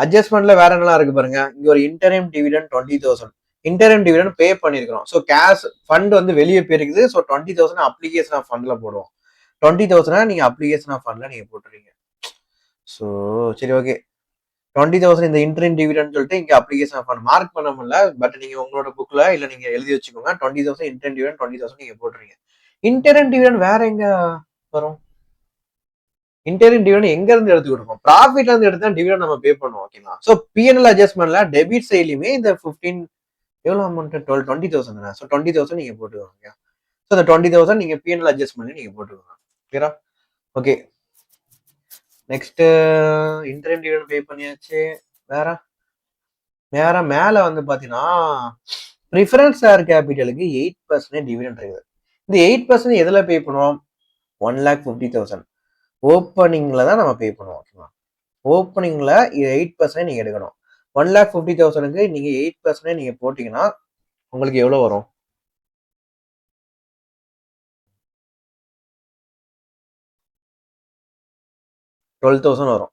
அட்ஜஸ்ட்மெண்ட்ல வேற என்னலாம் இருக்கு பாருங்க. இங்க ஒரு interim dividend 20,000 interim dividend pay பண்ணிருக்கிறோம். ஸோ கேஷ் ஃபண்ட் வந்து வெளியே போயிருக்குது. ஸோ 20,000 அப்ளிகேஷன் ஆஃப் ஃபண்ட்ல போடுவோம். 20,000 நீங்க அப்ளிகேஷன் ஆஃப் ஃபண்ட்ல நீங்க போட்டுறீங்க. ஸோ சரி ஓகே, 20,000 இந்த இன்டரிம் டிவிடெண்ட் சொல்லிட்டு இங்க அப்ளிகேஷன் ஆஃப் ஃபண்ட் மார்க் பண்ண முடியல. பட் நீங்க உங்களோட புக்ல இல்ல நீங்க எழுதி வச்சுக்கோங்க. 20,000 இன்டரிம் டிவிடெண்ட் 20,000 நீங்க போட்டுறீங்க. இன்டரிம் டிவிடெண்ட் வேற எங்க வரும்? இன்டரிம் டிவிடெண்ட் எங்க இருந்து எடுத்து கொடுப்போம்? ப்ராஃபிட்ல இருந்து எடுத்து தான் டிவிடெண்ட் நம்ம பே பண்ணுவோம் ஓகேங்களா. ஸோ பிஎன்எல் அட்ஜஸ்ட்மெண்ட்ல டெபிட் சைட்லயுமே இந்த 15 எவ்வளவு அமௌண்ட் 20,000 தானே. ஸோ 20,000 நீங்க போட்டுக்கோங்க. ஸோ இந்த 20,000 நீங்க பிஎன்எல் அட்ஜஸ்ட்மெண்ட் நீங்க போட்டுக்கோங்க. கிளியரா? ஓகே. நெக்ஸ்ட் இன்டரிம் டிவிடெண்ட் பே பண்ணியாச்சு. வேற வேற மேல வந்து பாத்தீங்கன்னா ப்ரிஃபரன்ஸ் ஷேர் கேபிட்டலுக்கு 8% டிவிடெண்ட் இருக்குது. இந்த 8% எதுல பே பண்ணுவோம்? 1,50,000 ஓப்பனிங்ல தான் நம்ம பே பண்ணுவோம் ஓகேவா. ஓப்பனிங்ல 8% நீங்க எடுக்கணும். 1,50,000க்கு நீங்க 8% நீங்க போட்டீங்கன்னா உங்களுக்கு எவ்வளவு வரும்? 12,000 வரும்.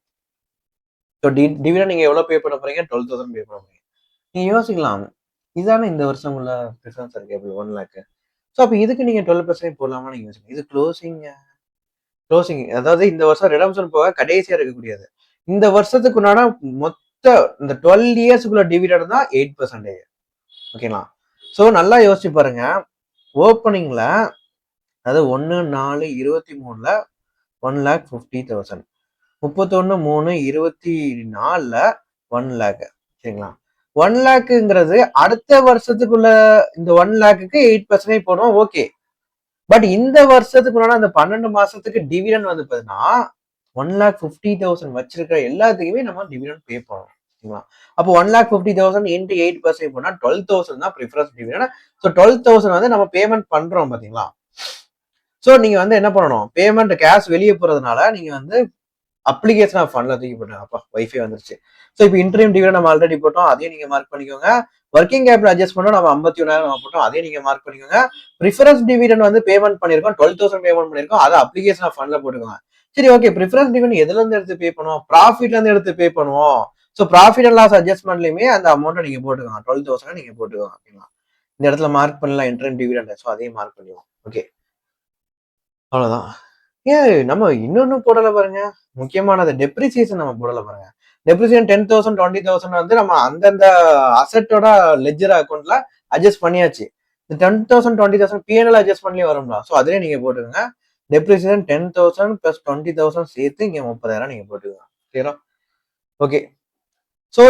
ஸோ டிவிடெண்ட் நீங்க எவ்வளவு பே பண்ண போறீங்க? 12,000 பே பண்ண போறீங்க. நீங்க யோசிக்கலாம், இதானே இந்த வருஷம் உள்ள preference share capital 1 lakh. So அப்ப இதுக்கு நீங்க 12% போடலாமா நீங்க யோசிக்கலாம். இது க்ளோசிங் அதாவது இந்த வருஷம் ரிடம்ஷன் போக கடைசியா இருக்கக்கூடியது. இந்த வருஷத்துக்குண்டான மொத்த இந்த 12 இயர்ஸ்க்குள்ள டிவிடெண்ட் தான் 8%. ஓகேங்களா. ஸோ நல்லா யோசிச்சு பாருங்க. ஓப்பனிங்ல அதாவது 1/4/23ல 1,50,000, 31/3/24ல 1 lakh. சரிங்களா. 1 lakhங்கிறது அடுத்த வருஷத்துக்குள்ள இந்த 1 lakhக்கு 8% போடும் ஓகே. பட் இந்த வருஷத்துக்குள்ள அந்த 12 மாசத்துக்கு டிவிடெண்ட் வந்து பாத்தீங்கன்னா 1,50,000 வச்சிருக்கிற எல்லாத்துக்குமே நம்ம டிவிடெண்ட் பே பண்ணணும். சரிங்களா. அப்போ 1,50,000 இன்டு 8% போனா 12,000 தான் ப்ரிஃபரன்ஸ் டிவிடெண்ட். ஸோ 12,000 வந்து நம்ம பேமெண்ட் பண்றோம் பாத்தீங்களா. ஸோ நீங்க வந்து என்ன பண்ணணும், பேமெண்ட் கேஷ் வெளியே போறதுனால நீங்க வந்து அப்ளிகேஷன் ஆஃப் ஃபண்ட்ல தூக்கி போட்டாங்க. அப்பா வைஃபை வந்துருச்சு. ஸோ இப்போ இன்டரிம் டிவிடெண்ட் நம்ம ஆல்ரெடி போட்டோம், அதையும் நீங்க மார்க் பண்ணிக்கோங்க. ஒர்க்கிங் கேபிட்டல் அட்ஜஸ்ட் பண்ணோம் நம்ம 51,000 நம்ம போட்டோம், அதையும் நீங்க மார்க் பண்ணிக்கோங்க. ப்ரிஃபரன்ஸ் டிவிடெண்ட் வந்து பேமெண்ட் பண்ணிருக்கோம், 12,000 பேமெண்ட் பண்ணிருக்கோம், அதை அப்ளிகேஷன் ஆஃப் ஃபண்ட்ல போட்டுக்கோங்க. சரி ஓகே, ப்ரிஃபரன்ஸ் டிவிடெண்ட் எதுல இருந்து எடுத்து பே பண்ணுவோம்? ப்ராஃபிட்ல இருந்து எடுத்து பே பண்ணுவோம். ஸோ ப்ராஃபிட் அண்ட் லாஸ் அட்ஜஸ்ட்மெண்ட்லயுமே அந்த அமௌண்ட்டை நீங்க போட்டுக்கோங்க, 12,000 நீங்க போட்டுக்கோங்க. ஓகேங்களா. இந்த இடத்துல மார்க் பண்ணலாம் இன்டரிம் டிவிடெண்ட். ஸோ அதையும் மார்க் பண்ணிடுவோம். ஓகே, அவ்வளவுதான். ஏன் நம்ம இன்னொன்னு போடல பாருங்க, முக்கியமானது டெப்ரிசியேஷன் நம்ம போடல பாருங்க. டெப்ரிசியேஷன் 10,000 20,000 வந்து நம்ம அந்தந்த அசெட்டோட லெட்ஜர் அக்கௌண்ட்ல அட்ஜஸ்ட் பண்ணியாச்சு. இந்த 10,000 20,000 பிஎன்எல் அட்ஜஸ்ட்மெண்ட்லயும் வரும்ல. ஸோ அதுலயே நீங்க போட்டுக்கோங்க. டெப்ரிசியேஷன் 10,000 பிளஸ் 20,000 சேர்த்து இங்க 30,000 நீங்க போட்டுக்கோங்க. சரியா? ஓகே. ஸோ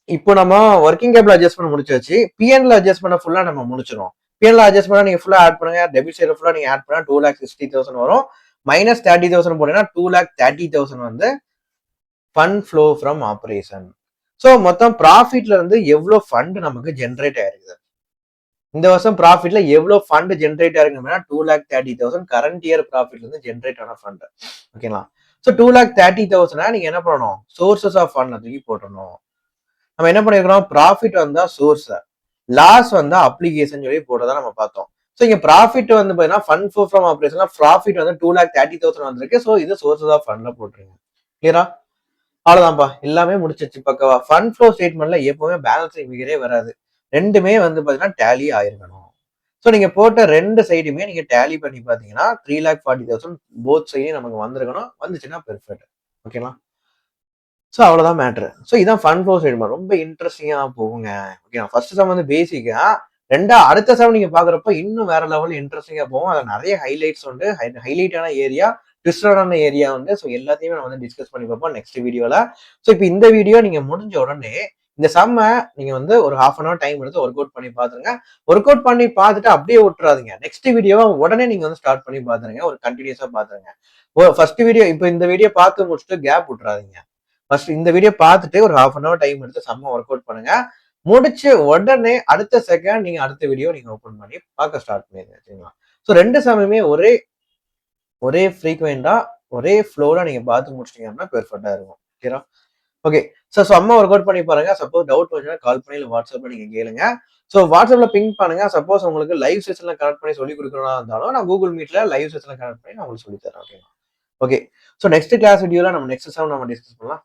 இப்போ நம்ம ஒர்க்கிங் கேபிள் அட்ஜஸ்ட் பண்ண முடிச்சாச்சு. பிஎன்ல அட்ஜஸ்ட் பண்ண ஃபுல்லா நம்ம முடிச்சிரும். பிஎன்ல அட்ஜஸ்ட் பண்ணா நீங்க ஃபுல்லா ஆட் பண்ணுங்க. டெபிட் சைடுல ஃபுல்லா நீங்க ஆட் பண்ணா 2,60,000 வரும். மைனஸ் 30,000 போட்டீங்கன்னா 2,30,000 வந்து fund flow from operation. So மொத்தம் ப்ராஃபிட்ல இருந்து எவ்வளோ ஃபண்ட் நமக்கு ஜென்ரேட் ஆயிருக்குது. இந்த வருஷம் ப்ராஃபிட்ல எவ்வளோ ஃபண்ட் ஜென்ரேட் ஆயிருக்கு அப்படின்னா 2,30,000 கரண்ட் இயர் ப்ராஃபிட்ல இருந்து ஜென்ரேட் ஆன ஃபண்ட். ஓகேங்களா? ஸோ 2,30,000 நீங்க என்ன பண்ணணும்? சோர்சஸ் ஆஃப் ஃபண்ட் தூக்கி போட்டணும். நம்ம என்ன பண்ணிருக்கிறோம்? ப்ராஃபிட் வந்தா சோர்ஸ், லாஸ் வந்தா அப்ளிகேஷன் சொல்லி போட்டதான் நம்ம பார்த்தோம். ஸோ இங்க ப்ராஃபிட் வந்து பாத்தீங்கன்னா ஃபண்ட் ஃப்ளோ ஃப்ரம் ஆபரேஷன்ல ப்ராஃபிட் வந்து 2,30,000 வந்திருக்கு. ஸோ இது சோர்சஸ் ஆஃப் ஃபண்ட்ல போட்டுருங்க. கிளியரா? அவ்வளவுதான்ப்பா, எல்லாமே முடிச்சிருச்சு பக்கவா. ஃபண்ட் ஃப்ளோ ஸ்டேட்மெண்ட்ல எப்பவுமே பேலன்ஸ் ஃபிகரே வராது. ரெண்டுமே வந்து பாத்தீங்கன்னா டேலி ஆயிருக்கணும். ஸோ நீங்க போட்ட ரெண்டு சைடுமே நீங்க டேலி பண்ணி பாத்தீங்கன்னா 3,40,000 போத் சைடும் நமக்கு வந்திருக்கணும். வந்துச்சுன்னா பெர்ஃபெக்ட். ஓகேங்களா? ஸோ அவ்வளவுதான் மேட்ரு. ஸோ இதான் ஃபண்ட் ஃப்ளோ ஸ்டேட்மெண்ட். ரொம்ப இன்ட்ரெஸ்டிங்கா போகுங்க. ஓகே, ஃபர்ஸ்ட் சம் வந்து பேசிக்கா, அடுத்த சம் நீங்க பாக்குறப்ப இன்னும் வேற லெவல் இன்ட்ரெஸ்டிங்கா போகும். அதுல நிறைய ஹைலைட்ஸ் உண்டு. ஹைலைட்டான ஏரியா, ட்விஸ்டடான ஏரியா உண்டு. ஸோ எல்லாத்தையுமே நம்ம வந்து டிஸ்கஸ் பண்ணி பார்ப்போம் நெக்ஸ்ட் வீடியோல. ஸோ இப்போ இந்த வீடியோ நீங்க முடிஞ்ச உடனே இந்த சம்ம நீங்க வந்து ஒரு ஹாஃப் அன் அவர் டைம் எடுத்து ஒர்க் அவுட் பண்ணி பாத்துருங்க. ஒர்க் அவுட் பண்ணி பார்த்துட்டு அப்படியே விட்டுறாதீங்க. நெக்ஸ்ட் வீடியோவை உடனே நீங்க வந்து ஸ்டார்ட் பண்ணி பாத்துருங்க. ஒரு கண்டினியூஸா பாத்துருங்க. ஃபர்ஸ்ட் வீடியோ, இப்போ இந்த வீடியோ பார்த்து முடிச்சுட்டு கேப் விட்டுறாதீங்க. ஃபர்ஸ்ட் இந்த வீடியோ பார்த்துட்டு ஒரு ஹாஃப் அன் அவர் டைம் எடுத்து செம்ம ஒர்க் அவுட் பண்ணுங்க. முடிச்சு உடனே அடுத்த செகண்ட் நீங்க அடுத்த வீடியோ நீங்க ஓபன் பண்ணி பார்க்க ஸ்டார்ட் பண்ணிடுங்க. சரிங்களா? ஸோ ரெண்டு சமயமே ஒரே ஒரே ஃப்ரீக்வெண்டா ஒரே ஃப்ளோல நீங்க பார்த்து முடிச்சிட்டீங்கன்னா பெர்ஃபெக்டா இருக்கும். ஓகேவா? ஓகே. ஸோ செம்ம ஒர்க் அவுட் பண்ணி பாருங்க. சப்போஸ் டவுட் வந்துச்சுன்னா கால் பண்ணி இல்லை வாட்ஸ்அப்ல நீங்க கேளுங்க. ஸோ வாட்ஸ்அப்ல பிங் பண்ணுங்க. சப்போஸ் உங்களுக்கு லைவ் செஷன்ல கனெக்ட் பண்ணி சொல்லி கொடுக்கறதா இருந்தாலும் நான் கூகுள் மீட்ல லைவ் செஷன்ல கனெக்ட் பண்ணி நான் உங்களுக்கு சொல்லி தரேன். Okay. Okay. So next class வீடியோல நம்ம நெக்ஸ்ட் சம் நம்ம டிஸ்கஸ் பண்ணலாம்.